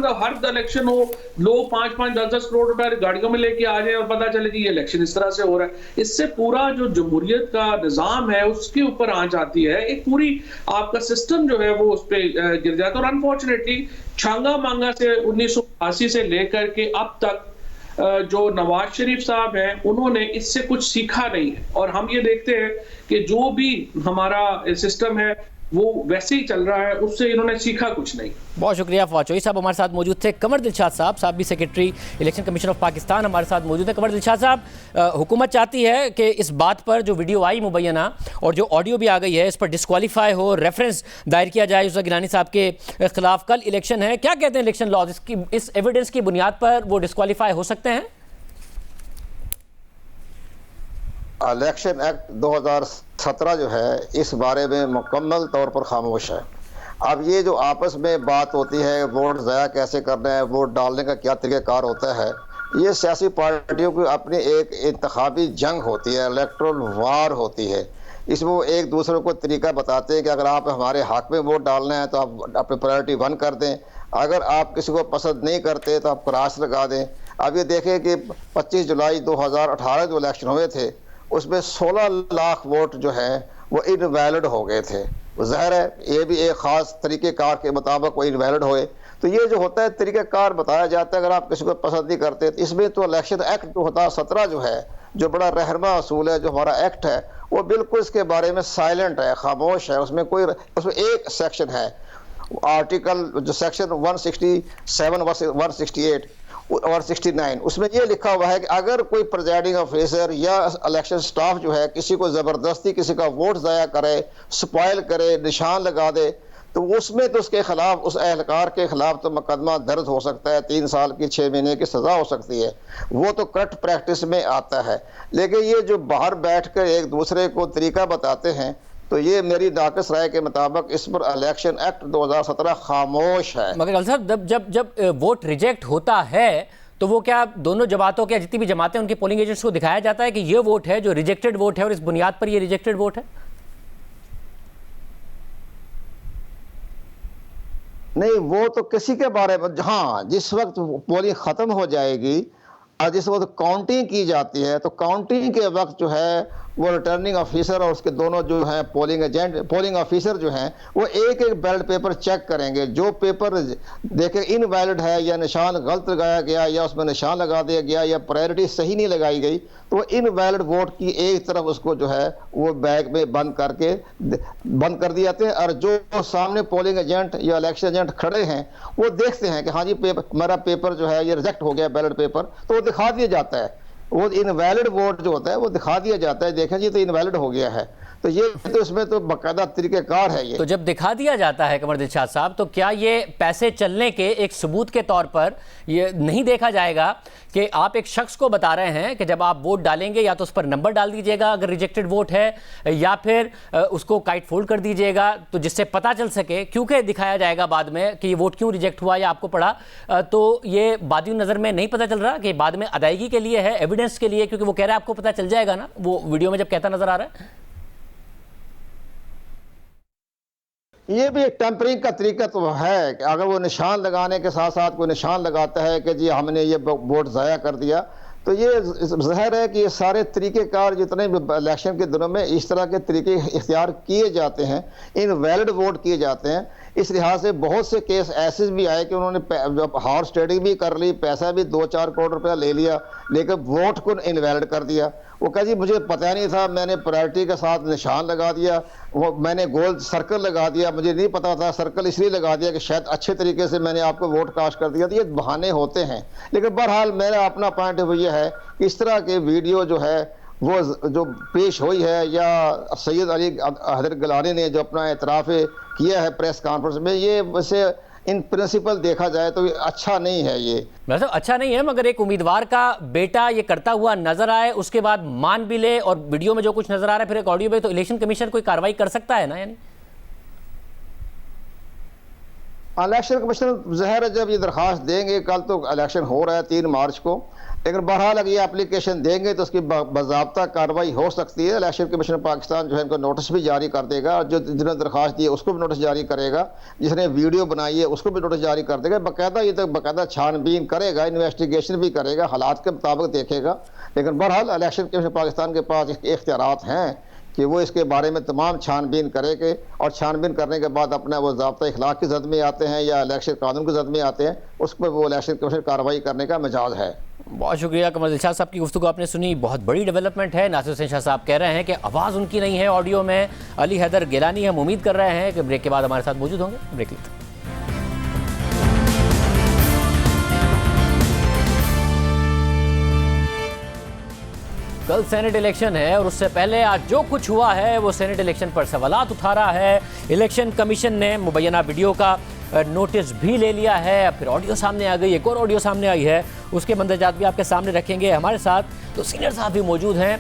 इलेक्शन हो, लोग 5-5, 10-10 करोड़ रुपए गाड़ियों में लेके आ जाए और पता चले कि ये इलेक्शन इस तरह से हो रहा है। इससे पूरा जो जमहूरियत का निजाम है उसके ऊपर आंच आती है। एक पूरी आपका सिस्टम जो है वो उस पर गिर जाता है। और अनफॉर्चुनेटली छांगा मांगा से 1980 से लेकर के अब तक जो नवाज शरीफ साहब हैं उन्होंने इससे कुछ सीखा नहीं है। और हम ये देखते हैं कि जो भी हमारा सिस्टम है वो वैसे ही चल रहा है, उससे इन्होंने सीखा कुछ नहीं। बहुत शुक्रिया फवाद चौधरी साहब हमारे साथ मौजूद थे। कमर दिलशाद साहब, साबिक secretary election commission of Pakistan, हमारे साथ मौजूद है। कमर दिलशाद साहब, हुकूमत चाहती है कि इस बात पर जो वीडियो आई मुबैना और जो ऑडियो भी आ गई है, इस पर डिस्क्वालीफाई हो, रेफरेंस दायर किया जाए यूसुफ गिलानी साहब के खिलाफ। कल इलेक्शन है, क्या कहते हैं इलेक्शन लॉज, इस एविडेंस की बुनियाद पर वो डिस्क्वालीफाई हो सकते हैं? इलेक्शन एक्ट 2017 जो है इस बारे में मुकम्मल तौर पर खामोश है। अब ये जो आपस में बात होती है वोट ज़ाया कैसे करना है, वोट डालने का क्या तरीक़ाकार होता है, ये सियासी पार्टियों की अपनी एक इंतखाबी जंग होती है, इलेक्टोरल वार होती है। इसमें वो एक दूसरे को तरीका बताते हैं कि अगर आप हमारे हक में वोट डालना है तो आप अपनी प्रायोरिटी 1 कर दें, अगर आप किसी को पसंद नहीं करते तो आप क्रॉस लगा दें। अब ये देखें कि 25 जुलाई 2018 जो इलेक्शन हुए थे उसमें 16 लाख वोट जो है वो इनवैलिड हो गए थे। ज़ाहिर है ये भी एक ख़ास तरीक़ेकार के मुताबिक वो इनवैलिड हुए। तो ये जो होता है तरीक़ाकार बताया जाता है, अगर आप किसी को पसंद नहीं करते तो इसमें तो इलेक्शन एक्ट 2017 जो है, जो बड़ा रहनमा असूल है, जो हमारा एक्ट है, वो बिल्कुल इसके बारे में साइलेंट है, खामोश है। उसमें एक सेक्शन है, आर्टिकल जो सेक्शन 167 168 और 69, उसमें ये लिखा हुआ है कि अगर कोई प्रिजाइडिंग ऑफिसर या इलेक्शन स्टाफ जो है किसी को ज़बरदस्ती किसी का वोट ज़ाया करे, स्पॉइल करे, निशान लगा दे, तो उसमें तो उसके खिलाफ, उस एहलकार के खिलाफ तो मुकदमा दर्ज हो सकता है, 3 साल की 6 महीने की सज़ा हो सकती है। वो तो करंट प्रैक्टिस में आता है। लेकिन ये जो बाहर बैठ कर एक दूसरे को तरीका बताते हैं, तो ये मेरी नाक़िस राय के मुताबिक इस पर इलेक्शन एक्ट 2017 खामोश है। मगर साहब जब वोट रिजेक्ट होता है तो वो क्या दोनों जमातों के, जितनी भी जमातें उनके पोलिंग एजेंट्स को दिखाया जाता है कि ये वोट है जो रिजेक्टेड वोट है और इस बुनियाद पर ये रिजेक्टेड वोट है? नहीं, वो तो किसी के बारे में, हाँ, जिस वक्त पोलिंग ख़त्म हो जाएगी और जिस वक्त काउंटिंग की जाती है तो काउंटिंग के वक्त जो है वो रिटर्निंग ऑफिसर और उसके दोनों जो हैं पोलिंग एजेंट, पोलिंग ऑफिसर जो हैं, वो एक एक बैलेट पेपर चेक करेंगे। जो पेपर देखे इनवैलिड है या निशान गलत लगाया गया या उसमें निशान लगा दिया गया या प्रायोरिटी सही नहीं लगाई गई, तो वो इनवैलिड वोट की एक तरफ उसको जो है वो बैग में बंद कर दिए जाते हैं। और जो सामने पोलिंग एजेंट या इलेक्शन एजेंट खड़े हैं वो देखते हैं कि हाँ जी मेरा पेपर जो है ये रिजेक्ट हो गया बैलेट पेपर, तो वो दिखा दिया जाता है। वो इनवैलिड वोट जो होता है वो दिखा दिया जाता है, देखें जी तो इनवैलिड हो गया है। तो ये तो इसमें तो बाकायदा तरीक़ेकार है ये। तो जब दिखा दिया जाता है कमर दिलशाद साहब, तो क्या ये पैसे चलने के एक सबूत के तौर पर ये नहीं देखा जाएगा कि आप एक शख्स को बता रहे हैं कि जब आप वोट डालेंगे या तो उस पर नंबर डाल दीजिएगा अगर रिजेक्टेड वोट है, या फिर उसको काइट फोल्ड कर दीजिएगा, तो जिससे पता चल सके, क्योंकि दिखाया जाएगा बाद में कि ये वोट क्यों रिजेक्ट हुआ या आपको पड़ा, तो ये बादी नज़र में नहीं पता चल रहा कि बाद में अदायगी के लिए है, एविडेंस के लिए, क्योंकि वो कह रहा है आपको पता चल जाएगा ना, वो वीडियो में जब कहता नजर आ रहा है। ये भी एक टेम्परिंग का तरीका तो है कि अगर वो निशान लगाने के साथ साथ कोई निशान लगाता है कि जी हमने ये वोट ज़ाया कर दिया, तो ये ज़ाहिर है कि ये सारे तरीक़ेकार जितने भी इलेक्शन के दिनों में इस तरह के तरीके इख्तियार किए जाते हैं, इनवैलिड वोट किए जाते हैं। इस लिहाज से बहुत से केस ऐसे भी आए कि उन्होंने हॉर्स ट्रेडिंग भी कर ली, पैसा भी 2-4 करोड़ रुपया ले लिया, लेकिन वोट को इनवैलिड कर दिया। वो कहा जी मुझे पता नहीं था, मैंने प्रायोरिटी के साथ निशान लगा दिया, वो मैंने गोल सर्कल लगा दिया, मुझे नहीं पता था, सर्कल इसलिए लगा दिया कि शायद अच्छे तरीके से मैंने आपको वोट कास्ट कर दिया। तो ये बहाने होते हैं। लेकिन बहरहाल मेरा अपना पॉइंट ऑफ व्यू है कि इस तरह के वीडियो जो है वो जो पेश हुई है, या सैयद अली हैदर गिलानी ने जो अपना एतराफ़ किया है प्रेस कॉन्फ्रेंस में, ये वैसे इन प्रिंसिपल देखा जाए तो अच्छा नहीं है। ये मतलब अच्छा नहीं है, मगर एक उम्मीदवार का बेटा ये करता हुआ नजर आए, उसके बाद मान भी ले, और वीडियो में जो कुछ नजर आ रहा है फिर एक ऑडियो में, तो इलेक्शन कमीशन कोई कार्रवाई कर सकता है ना। यानी इलेक्शन कमीशन ज़ाहिर है जब ये दरख्वास्त देंगे, कल तो इलेक्शन हो रहा है 3 मार्च को, लेकिन बहरहाल अगर ये एप्लीकेशन देंगे तो उसकी बाज़ाब्ता कार्रवाई हो सकती है। इलेक्शन कमीशन पाकिस्तान जो है इनको नोटिस भी जारी कर देगा, और जो जिन्होंने दरख्वास्त दी है उसको भी नोटिस जारी करेगा, जिसने वीडियो बनाई है उसको भी नोटिस जारी कर देगा। बाकायदा ये तो बाकायदा छानबीन करेगा, इन्वेस्टिगेशन भी करेगा, हालात के मुताबिक देखेगा। लेकिन बहरहाल इलेक्शन कमीशन पाकिस्तान के पास इख्तियारात हैं कि वो इसके बारे में तमाम छानबीन करेंगे, और छानबीन करने के बाद अपना वो ज़ाब्ता इखलाक की जद में आते हैं या इलेक्शन कानून की जद में आते हैं, उस पर वो इलेक्शन कमीशन कार्रवाई करने का मिजाज है। बहुत शुक्रिया कमर दिलशाद साहब की गुफ्तगू आपने सुनी, बहुत बड़ी डेवलपमेंट है। नासिर हुसैन शाह साहब कह रहे हैं कि आवाज़ उनकी नहीं है ऑडियो में, अली हैदर गिलानी हम उम्मीद कर रहे हैं कि ब्रेक के बाद हमारे साथ मौजूद होंगे। ब्रेक लेते हैं। कल सेनेट इलेक्शन है और उससे पहले आज जो कुछ हुआ है वो सेनेट इलेक्शन पर सवालात उठा रहा है। इलेक्शन कमीशन ने मुबैना वीडियो का नोटिस भी ले लिया है, फिर ऑडियो सामने आ गई, एक और ऑडियो सामने आई है, उसके मंदरजात भी आपके सामने रखेंगे। हमारे साथ तो सीनियर साहब भी मौजूद हैं,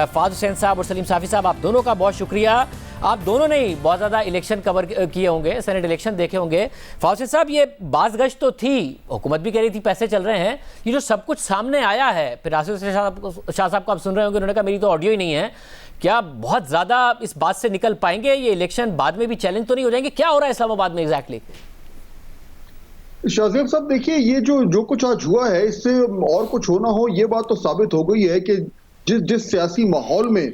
फाद हुसैन साहब और सलीम साफ़ी साहब, आप दोनों का बहुत शुक्रिया। आप दोनों ने ही बहुत ज़्यादा इलेक्शन कवर किए होंगे, सेनेट इलेक्शन देखे होंगे। फाद हुसैन साहब, ये बाज़ गश्त तो थी, हुकूमत भी कह रही थी पैसे चल रहे हैं, ये जो सब कुछ सामने आया है, फिर नासिर हुसैन शाह साहब को आप सुन रहे होंगे, उन्होंने कहा मेरी तो ऑडियो ही नहीं है, क्या बहुत ज़्यादा इस बात से निकल पाएंगे? ये इलेक्शन बाद में भी चैलेंज तो नहीं हो जाएंगे? क्या हो रहा है इस्लामाबाद में एग्जैक्टली? शाहजेब साहब देखिए, ये जो कुछ आज हुआ है, इससे और कुछ होना हो ये बात तो साबित हो गई है कि जिस सियासी माहौल में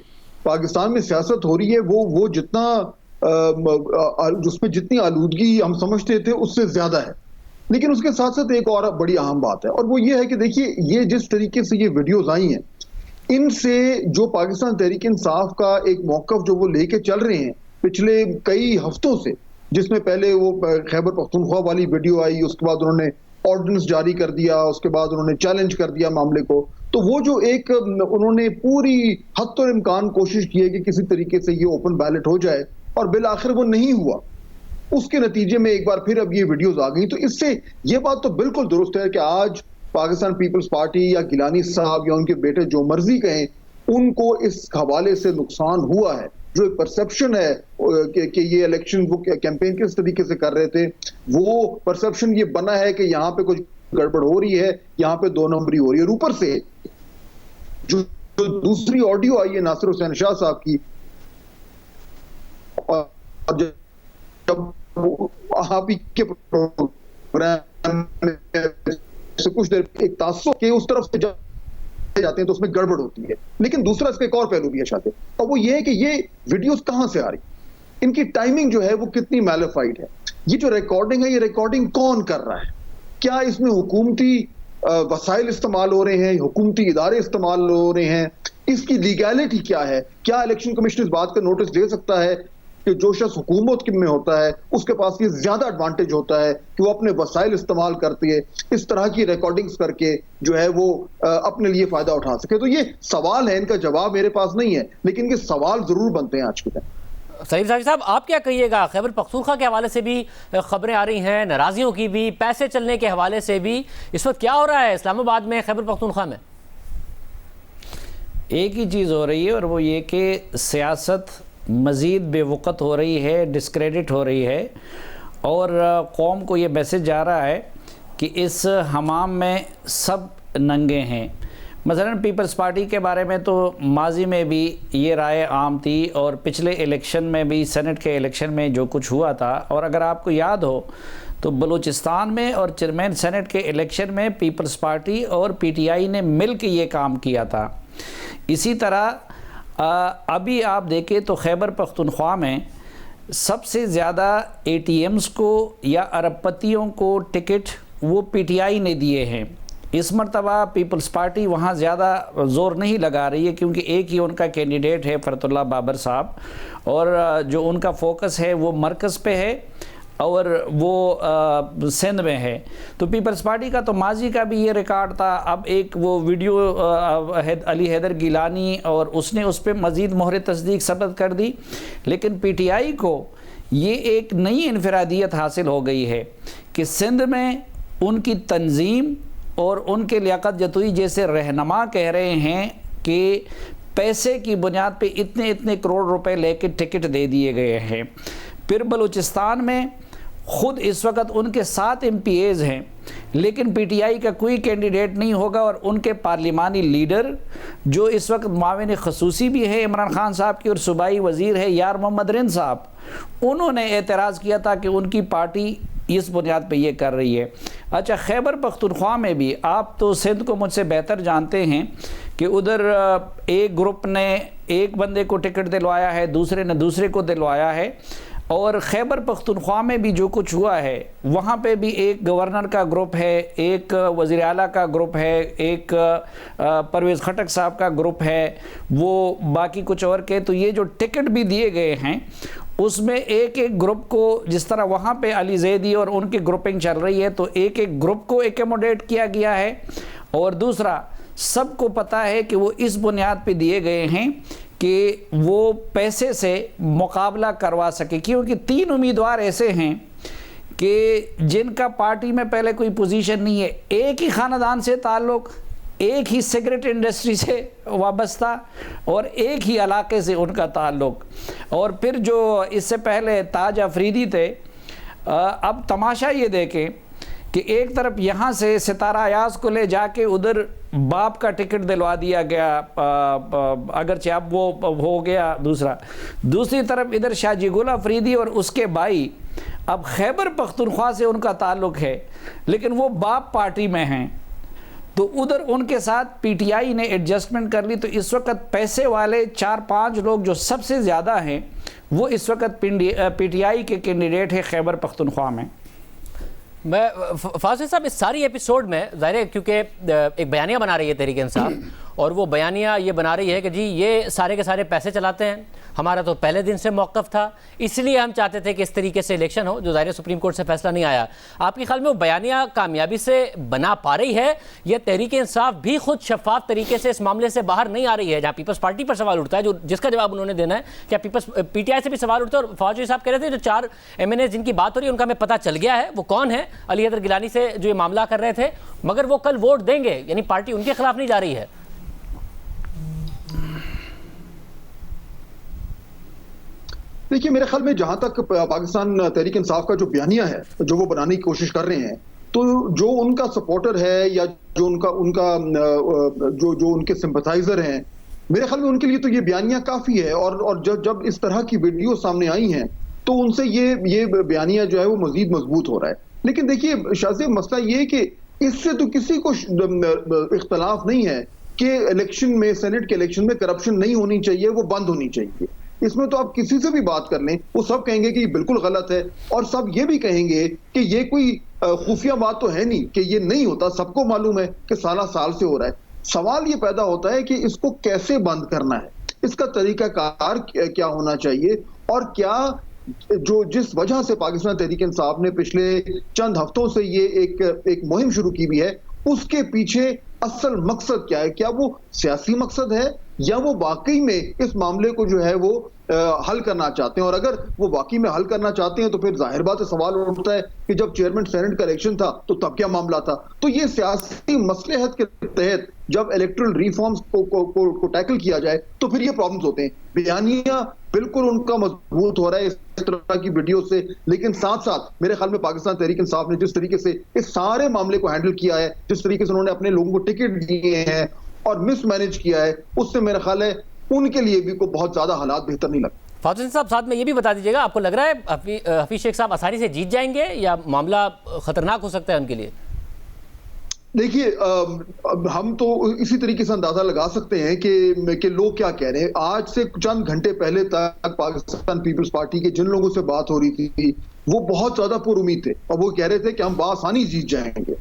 पाकिस्तान में सियासत हो रही है वो जितना उसमें जितनी आलूदगी हम समझते थे उससे ज्यादा है। लेकिन उसके साथ साथ एक और बड़ी अहम बात है, और वो ये है कि देखिए ये जिस तरीके से ये वीडियोज आई हैं, इनसे जो पाकिस्तान तहरीक इंसाफ का एक मौकफ जो वो लेके चल रहे हैं पिछले कई हफ्तों से, जिसमें पहले वो खैबर पख्तूनख्वा वाली वीडियो आई, उसके बाद उन्होंने ऑर्डिनेंस जारी कर दिया, उसके बाद उन्होंने चैलेंज कर दिया मामले को, तो वो जो एक उन्होंने पूरी हद और इम्कान कोशिश की है कि किसी तरीके से ये ओपन बैलेट हो जाए, और बिल आखिर वो नहीं हुआ। उसके नतीजे में एक बार फिर अब ये वीडियोज आ गई। तो इससे ये बात तो बिल्कुल दुरुस्त है कि आज पाकिस्तान पीपल्स पार्टी या गिलानी साहब या उनके बेटे जो मर्जी कहें, उनको इस हवाले से नुकसान हुआ है। जो एक परसेप्शन है कि ये इलेक्शन वो कैंपेन किस तरीके से कर रहे थे, वो परसेप्शन ये बना है कि यहाँ पे कुछ गड़बड़ हो रही है, यहाँ पे 2 नंबरी हो रही है। ऊपर से जो दूसरी ऑडियो आई है नासिर हुसैन शाह साहब की, और जब आप ही के प्रोग्राम से कुछ देर एक तासुब के उस तरफ से जाते हैं तो उसमें गड़बड़ होती है। लेकिन दूसरा इसका एक और पहलू भी है शायद, और वो ये है कि ये वीडियोस कहां से आ रही, इनकी टाइमिंग जो है वो कितनी मैलिफाइड है, ये जो रिकॉर्डिंग है ये रिकॉर्डिंग कौन कर रहा है, क्या इसमें हुकूमती वसाइल इस्तेमाल हो रहे हैं, हुकूमती इदारे इस्तेमाल हो रहे हैं, इसकी लीगैलिटी क्या है, क्या इलेक्शन कमीशन इस बात का नोटिस ले सकता है कि जो शख्स हुकूमत में होता है उसके पास ये ज्यादा एडवांटेज होता है कि वो अपने वसाइल इस्तेमाल करती है, इस तरह की रिकॉर्डिंग्स करके जो है वो अपने लिए फायदा उठा सके। तो ये सवाल है, इनका जवाब मेरे पास नहीं है, लेकिन इनके सवाल जरूर बनते हैं आज के दिन। सलीम साकिब साहब, आप क्या कहिएगा? खैबर पख्तूनख्वा के हवाले से भी खबरें आ रही हैं, नाराजियों की भी, पैसे चलने के हवाले से भी। इस वक्त क्या हो रहा है इस्लामाबाद में, खैबर पख्तूनख्वा में? एक ही चीज़ हो रही है और वो ये कि सियासत मज़ीद बेवक़्त हो रही है, डिस्क्रेडिट हो रही है, और कौम को ये मैसेज जा रहा है कि इस हमाम में सब नंगे हैं। मसलन पीपल्स पार्टी के बारे में तो माजी में भी ये राय आम थी, और पिछले इलेक्शन में भी, सेनेट के इलेक्शन में जो कुछ हुआ था, और अगर आपको याद हो तो बलूचिस्तान में और चेयरमैन सेनेट के इलेक्शन में पीपल्स पार्टी और पीटीआई ने मिल के ये काम किया था। इसी तरह अभी आप देखें तो खैबर पख्तूनख्वा में सबसे ज़्यादा ATMs को या अरबपतियों को टिकट वो पीटीआई ने दिए हैं। इस मरतबा पीपल्स पार्टी वहाँ ज़्यादा ज़ोर नहीं लगा रही है, क्योंकि एक ही उनका कैंडिडेट है फरतुल्लाह बाबर साहब, और जो उनका फोकस है वो मरकज़ पे है और वो सिंध में है। तो पीपल्स पार्टी का तो माजी का भी ये रिकॉर्ड था। अब एक वो वीडियो अली हैदर गिलानी, और उसने उस पर मज़ीद मोहर तस्दीक सबत कर दी। लेकिन पीटीआई को ये एक नई इनफरादियत हासिल हो गई है कि सिंध में उनकी तंजीम और उनके लियाकत जतोई जैसे रहनमा कह रहे हैं कि पैसे की बुनियाद पे इतने इतने करोड़ रुपए लेके टिकट दे दिए गए हैं। फिर बलूचिस्तान में ख़ुद इस वक्त उनके 7 MPAs हैं, लेकिन पीटीआई का कोई कैंडिडेट नहीं होगा, और उनके पार्लिमानी लीडर जो इस वक्त माविन खसूसी भी है इमरान खान साहब की और सूबाई वज़ीर है यार मोहम्मद रिन साहब, उन्होंने एतराज़ किया था कि उनकी पार्टी इस बुनियाद पे ये कर रही है। अच्छा, खैबर पख्तूनख्वा में भी आप तो सिंध को मुझसे बेहतर जानते हैं कि उधर एक ग्रुप ने एक बंदे को टिकट दिलवाया है, दूसरे ने दूसरे को दिलवाया है, और खैबर पख्तूनख्वा में भी जो कुछ हुआ है वहाँ पे भी एक गवर्नर का ग्रुप है, एक वज़ीर आला का ग्रुप है, एक परवेज़ खटक साहब का ग्रुप है, वो बाकी कुछ और के। तो ये जो टिकट भी दिए गए हैं उसमें एक एक ग्रुप को, जिस तरह वहाँ पे अली ज़ैदी और उनकी ग्रुपिंग चल रही है, तो एक एक ग्रुप को एकोमोडेट किया गया है। और दूसरा, सबको पता है कि वो इस बुनियाद पे दिए गए हैं कि वो पैसे से मुकाबला करवा सके, क्योंकि 3 उम्मीदवार ऐसे हैं कि जिनका पार्टी में पहले कोई पोजीशन नहीं है, एक ही ख़ानदान से ताल्लुक़, एक ही सिगरेट इंडस्ट्री से वाबस्ता, और एक ही इलाके से उनका ताल्लुक़। और फिर जो इससे पहले ताज अफरीदी थे, अब तमाशा ये देखें कि एक तरफ यहाँ से सितारा अयाज को ले जाके उधर बाप का टिकट दिलवा दिया गया, अगरचे अब वो हो गया दूसरी तरफ इधर शाहजी गुल अफरीदी और उसके भाई, अब खैबर पख्तूनख्वा से उनका ताल्लुक़ है लेकिन वो बाप पार्टी में हैं, तो उधर उनके साथ पीटीआई ने एडजस्टमेंट कर ली। तो इस वक्त पैसे वाले 4-5 लोग जो सबसे ज़्यादा हैं वो इस वक्त पीटीआई के कैंडिडेट है खैबर पख्तूनख्वा में। मैं फाजिल साहब, इस सारी एपिसोड में ज़ाहिर है क्योंकि एक बयानिया बना रही है तहरीक इंसाफ, और वो बयानिया ये बना रही है कि जी ये सारे के सारे पैसे चलाते हैं, हमारा तो पहले दिन से मौक़िफ़ था, इसलिए हम चाहते थे कि इस तरीके से इलेक्शन हो, जो ज़ाहिर सुप्रीम कोर्ट से फैसला नहीं आया। आपके ख्याल में वो बयानिया कामयाबी से बना पा रही है, या तहरीक इंसाफ भी खुद शफाफ तरीके से इस मामले से बाहर नहीं आ रही है? जहाँ पीपल्स पार्टी पर सवाल उठता है, जो जिसका जवाब उन्होंने देना है, क्या पीटीआई से भी सवाल उठता है? और फौजी साहब कह रहे थे जो 4 MNA जिनकी बात हो रही है उनका हमें पता चल गया है, वो कौन है? अली हैदर गिलानी से जो ये मामला कर रहे थे, मगर वो कल वोट देंगे, यानी पार्टी उनके खिलाफ नहीं जा रही है। देखिए, मेरे ख्याल में जहां तक पाकिस्तान तहरीक इंसाफ का जो बयानिया है जो वो बनाने की कोशिश कर रहे हैं, तो जो उनका सपोर्टर है या जो उनका जो उनके सिंपथाइजर हैं, मेरे ख्याल में उनके लिए तो ये बयानिया काफी है। और जब इस तरह की वीडियो सामने आई हैं तो उनसे ये बयानिया जो है वो मजीद मजबूत हो रहा है। लेकिन देखिए शाहज़ेब, मसला ये है कि इससे तो किसी को इख्तलाफ नहीं है कि इलेक्शन में, सेनेट के इलेक्शन में करप्शन नहीं होनी चाहिए, वो बंद होनी चाहिए। इसमें तो आप किसी से भी बात कर लें, वो सब कहेंगे कि ये बिल्कुल गलत है, और सब ये भी कहेंगे कि ये कोई खुफिया बात तो है नहीं कि ये नहीं होता, सबको मालूम है कि साल से हो रहा है। सवाल ये पैदा होता है कि इसको कैसे बंद करना है, इसका तरीकाकार क्या होना चाहिए, और क्या जो जिस वजह से पाकिस्तान तहरीक इंसाफ ने पिछले चंद हफ्तों से ये एक मुहिम शुरू की भी है, उसके पीछे असल मकसद क्या है? क्या वो सियासी मकसद है या वो वाकई में इस मामले को जो है वो हल करना चाहते हैं? और अगर वो वाकई में हल करना चाहते हैं तो फिर जाहिर बात है सवाल उठता है कि जब चेयरमैन सेनेट का इलेक्शन था तो तब क्या मामला था? तो ये सियासी मसलहत के तहत जब इलेक्टोरल रिफॉर्म्स को टैकल किया जाए तो फिर ये प्रॉब्लम्स होते हैं। बयानिया बिल्कुल उनका मजबूत हो रहा है इस तरह की वीडियो से, लेकिन साथ साथ मेरे ख्याल में पाकिस्तान तहरीक इंसाफ ने जिस तरीके से इस सारे मामले को हैंडल किया है, जिस तरीके से उन्होंने अपने लोगों को टिकट दिए हैं और मिसमैनेज किया है, उससे मेरा ख्याल है उनके लिए भी को बहुत ज्यादा हालात बेहतर नहीं लगते। फातुल साहब, साथ में ये भी बता दीजिएगा, आपको लग रहा है हफीज शेख साहब आसानी से जीत जाएंगे या मामला खतरनाक हो सकता है उनके लिए? देखिए, हम तो इसी तरीके से अंदाजा लगा सकते हैं कि लोग क्या कह रहे हैं। आज से चंद घंटे पहले तक पाकिस्तान पीपल्स पार्टी के जिन लोगों से बात हो रही थी वो बहुत ज्यादा पुरुमीद थे और वो कह रहे थे कि हम बआसानी जीत जाएंगे,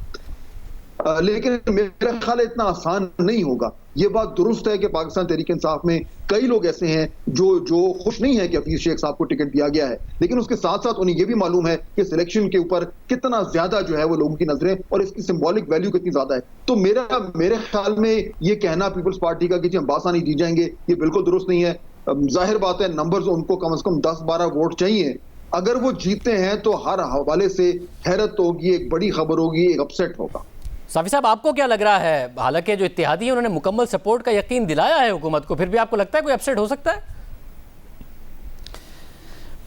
लेकिन मेरा ख्याल इतना आसान नहीं होगा। ये बात दुरुस्त है कि पाकिस्तान तहरीक इंसाफ में कई लोग ऐसे हैं जो खुश नहीं है कि हफीज शेख साहब को टिकट दिया गया है, लेकिन उसके साथ साथ उन्हें ये भी मालूम है कि सिलेक्शन के ऊपर कितना ज्यादा जो है वो लोगों की नजरें और इसकी सिंबॉलिक वैल्यू कितनी ज्यादा है। तो मेरे ख्याल में ये कहना पीपल्स पार्टी का कि हम बासानी जीत जाएंगे, ये बिल्कुल दुरुस्त नहीं है। जाहिर बात है नंबर्स उनको कम से कम 10-12 वोट चाहिए। अगर वो जीतते हैं तो हर हवाले से हैरत होगी, एक बड़ी खबर होगी, एक अपसेट होगा। साफी साहब, आपको क्या लग रहा है? हालांकि जो इत्तेहादी हैं उन्होंने मुकम्मल सपोर्ट का यकीन दिलाया है हुकूमत को, फिर भी आपको लगता है कोई अपसेट हो सकता है?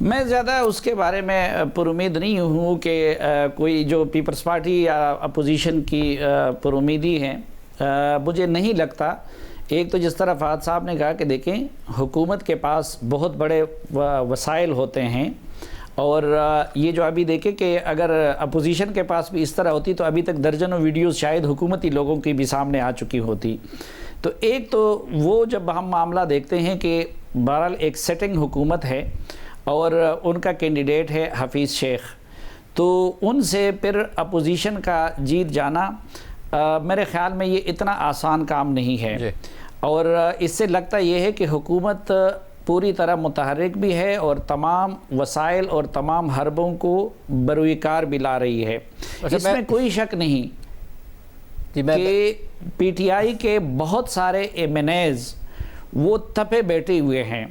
मैं ज़्यादा उसके बारे में पुरुमीद नहीं हूँ कि कोई जो पीपल्स पार्टी या अपोजिशन की पुरुमीदी है, मुझे नहीं लगता। एक तो जिस तरह फहद साहब ने कहा कि देखें, हुकूमत के पास बहुत बड़े वसाइल होते हैं, और ये जो अभी देखें कि अगर अपोजिशन के पास भी इस तरह होती तो अभी तक दर्जनों वीडियोस शायद हुकूमती लोगों की भी सामने आ चुकी होती। तो एक तो वो जब हम मामला देखते हैं कि बहरहाल एक सेटिंग हुकूमत है और उनका कैंडिडेट है हफीज़ शेख, तो उनसे फिर अपोजिशन का जीत जाना मेरे ख़्याल में ये इतना आसान काम नहीं है। और इससे लगता ये है कि हुकूमत पूरी तरह मुतहर्रिक भी है और तमाम वसाइल और तमाम हरबों को बरूईकार भी ला रही है। इसमें कोई शक नहीं कि पीटीआई के बहुत सारे एमएनएज वो तपे बैठे हुए हैं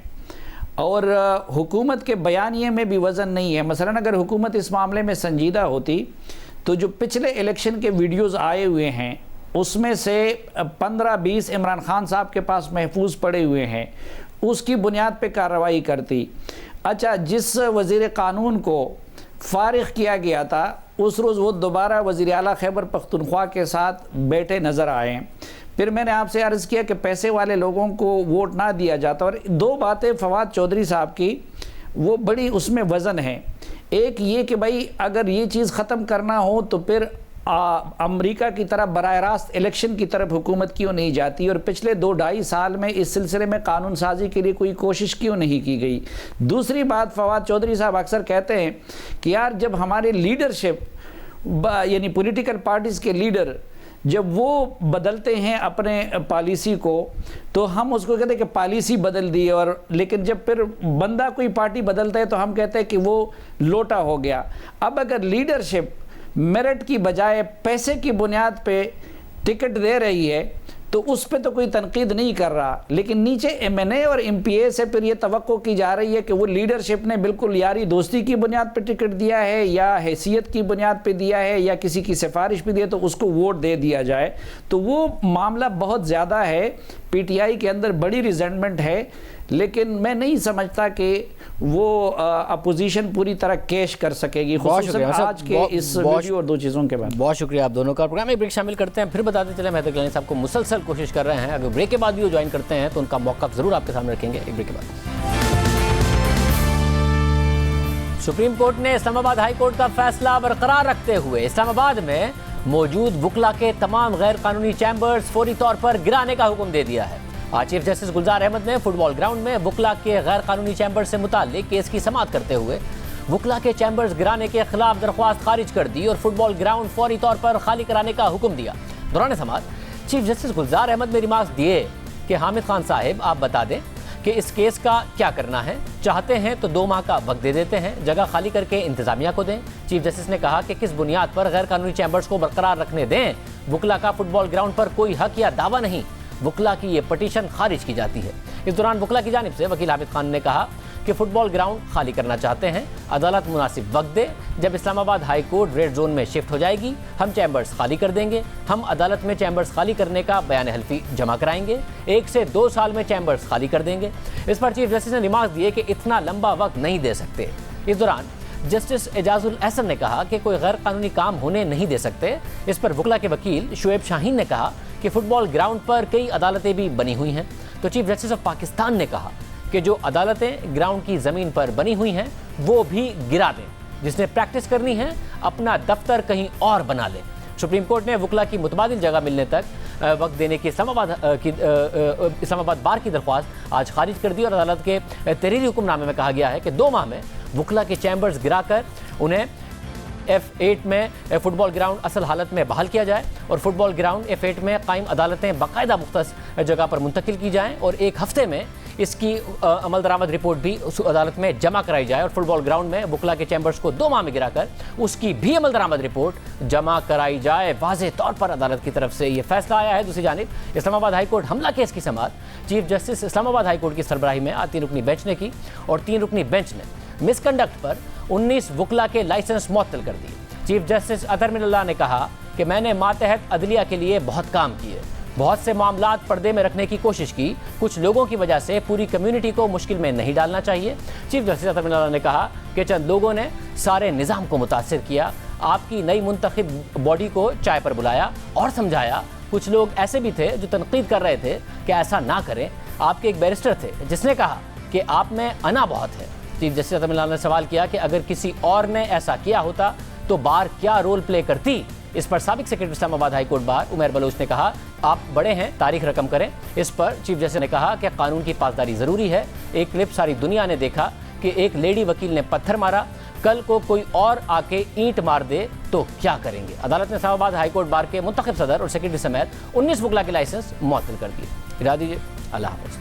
और हुकूमत के बयानिए में भी वज़न नहीं है। मसलन अगर हुकूमत इस मामले में संजीदा होती तो जो पिछले इलेक्शन के वीडियोज़ आए हुए हैं उसमें से 15-20 इमरान खान साहब के पास महफूज पड़े हुए हैं, उसकी बुनियाद पे कार्रवाई करती। अच्छा, जिस वज़ीर क़ानून को फ़ारिग किया गया था उस रोज़ वो दोबारा वज़ीर आला खैबर पख्तूनख्वा के साथ बैठे नज़र आए। फिर मैंने आपसे अर्ज़ किया कि पैसे वाले लोगों को वोट ना दिया जाता। और दो बातें फवाद चौधरी साहब की वो बड़ी उसमें वज़न है। एक ये कि भाई अगर ये चीज़ ख़त्म करना हो तो फिर अमेरिका की तरफ बराह रास्त इलेक्शन की तरफ हुकूमत क्यों नहीं जाती, और पिछले 2-2.5 साल में इस सिलसिले में कानून साजी के लिए कोई कोशिश क्यों नहीं की गई। दूसरी बात, फवाद चौधरी साहब अक्सर कहते हैं कि यार जब हमारे लीडरशिप यानी पॉलिटिकल पार्टीज़ के लीडर जब वो बदलते हैं अपने पॉलिसी को तो हम उसको कहते हैं कि पॉलिसी बदल दी, और लेकिन जब फिर बंदा कोई पार्टी बदलता है तो हम कहते हैं कि वो लोटा हो गया। अब अगर लीडरशिप मेरिट की बजाय पैसे की बुनियाद पे टिकट दे रही है तो उस पे तो कोई तनकीद नहीं कर रहा, लेकिन नीचे एमएनए और एमपीए से फिर ये तवक्को की जा रही है कि वो लीडरशिप ने बिल्कुल यारी दोस्ती की बुनियाद पे टिकट दिया है या हैसियत की बुनियाद पे दिया है या किसी की सिफारिश भी दी है तो उसको वोट दे दिया जाए। तो वो मामला बहुत ज़्यादा है, पीटीआई के अंदर बड़ी रिजेंटमेंट है, लेकिन मैं नहीं समझता कि वो अपोजिशन पूरी तरह कैश कर सकेगी, खुसूसन आज के इस वीडियो और दो चीज़ों के बाद। बहुत शुक्रिया आप दोनों का। प्रोग्राम में ब्रेक शामिल करते हैं, फिर बताते चले मेहतर गिलानी साहब को मुसलसल कोशिश कर रहे हैं, अगर ब्रेक के बाद भी वो ज्वाइन करते हैं तो उनका मौका ज़रूर आपके सामने रखेंगे एक ब्रेक के बाद। सुप्रीम कोर्ट ने इस्लामाबाद हाई कोर्ट का फैसला बरकरार रखते हुए इस्लामाबाद में मौजूद वकला के तमाम गैर कानूनी चैम्बर्स फौरी तौर पर गिराने का हुक्म दे दिया है। आज चीफ जस्टिस गुलजार अहमद ने फुटबॉल ग्राउंड में वकला के गैर कानूनी चैम्बर से मुताल्लिक केस की समाअत करते हुए वकला के चैम्बर्स गिराने के खिलाफ दरख्वास्त खारिज कर दी और फुटबॉल ग्राउंड फौरी तौर पर खाली कराने का हुक्म दिया। दौरान समाअत चीफ जस्टिस गुलजार अहमद ने रिमार्क्स दिए कि हामिद खान साहिब, आप बता दें कि इस केस का क्या करना है, चाहते हैं तो 2 माह का वक्त दे देते हैं, जगह खाली करके इंतजामिया को दें। चीफ जस्टिस ने कहा कि किस बुनियाद पर गैर कानूनी चैम्बर्स को बरकरार रखने दें, वकला का फुटबॉल ग्राउंड पर कोई हक या दावा नहीं, वकला की ये पटिशन खारिज की जाती है। इस दौरान वकला की जानिब से वकील हामिद खान ने कहा कि फुटबॉल ग्राउंड खाली करना चाहते हैं, अदालत मुनासिब वक्त दे, जब Islamabad high court red zone में शिफ्ट हो जाएगी हम चैम्बर्स खाली कर देंगे, हम अदालत में चैम्बर्स खाली करने का बयान हल्फी जमा कराएंगे, 1 से 2 साल में चैम्बर्स खाली कर देंगे। इस पर चीफ जस्टिस ने रिमार्क दिए कि इतना लंबा वक्त नहीं दे सकते। इस दौरान जस्टिस एजाजुल एहसन ने कहा कि कोई गैर कानूनी काम होने नहीं दे सकते। इस पर वकला के वकील शुएब शाहीन ने कहा कि फुटबॉल ग्राउंड पर कई अदालतें भी बनी हुई हैं। तो चीफ जस्टिस ऑफ पाकिस्तान ने कहा कि जो अदालतें ग्राउंड की ज़मीन पर बनी हुई हैं वो भी गिरा दें, जिसने प्रैक्टिस करनी है अपना दफ्तर कहीं और बना ले। सुप्रीम कोर्ट ने वकला की मुतबादिल जगह मिलने तक वक्त देने की इस्लामाबाद बार की दरख्वास्त आज खारिज कर दी और अदालत के तहरीरी हुक्मनामे में कहा गया है कि 2 माह में वकला के चैम्बर्स गिराकर उन्हें F8 में फुटबॉल ग्राउंड असल हालत में बहाल किया जाए और फुटबॉल ग्राउंड F8 में कायम अदालतें बाकायदा मुख्तस जगह पर मुंतकिल की जाएं और 1 हफ्ते में इसकी अमल दरामद रिपोर्ट भी उस अदालत में जमा कराई जाए और फुटबॉल ग्राउंड में वकला के चैम्बर्स को 2 माह में गिराकर उसकी भी अमल दरामद रिपोर्ट जमा कराई जाए। वाज़ेह तौर पर अदालत की तरफ से यह फैसला आया है। दूसरी जानिब इस्लामाबाद हाई कोर्ट हमला केस की समाअत chief justice Islamabad high court की सरबराही में 3 रुकनी बेंच ने की और 3 रुकनी बेंच ने मिसकंडक्ट पर 19 वकला के लाइसेंस मुअत्तल कर दिए। चीफ जस्टिस अतर मिनल्लाह ने कहा कि मैंने मातहत अदलिया के लिए बहुत काम किए, बहुत से मामलात पर्दे में रखने की कोशिश की, कुछ लोगों की वजह से पूरी कम्युनिटी को मुश्किल में नहीं डालना चाहिए। चीफ जस्टिस अतर मिनल्लाह ने कहा कि चंद लोगों ने सारे निज़ाम को मुतासिर किया, आपकी नई मुंतखब बॉडी को चाय पर बुलाया और समझाया। कुछ लोग ऐसे भी थे जो तनकीद कर रहे थे कि ऐसा ना करें। आपके एक बैरिस्टर थे जिसने कहा कि आप में अना बहुत है। चीफ जस्टिस अतर मिनल्लाह ने सवाल किया कि अगर किसी और ने ऐसा किया होता तो बार क्या रोल प्ले करती। इस पर साबिक secretary Islamabad high court bar Umar Bloch ने कहा आप बड़े हैं, तारीख रकम करें। इस पर चीफ जस्टिस ने कहा कि कानून की पासदारी ज़रूरी है। एक क्लिप सारी दुनिया ने देखा कि एक लेडी वकील ने पत्थर मारा, कल को कोई और आके ईंट मार दे तो क्या करेंगे। अदालत ने इस्लामाबाद हाई कोर्ट बार के मुंतखब सदर और सेक्रेटरी समेत 19 वकला के लाइसेंस मुअत्तल कर दिए। इरा दीजिए। अल्लाह हाफ़िज़।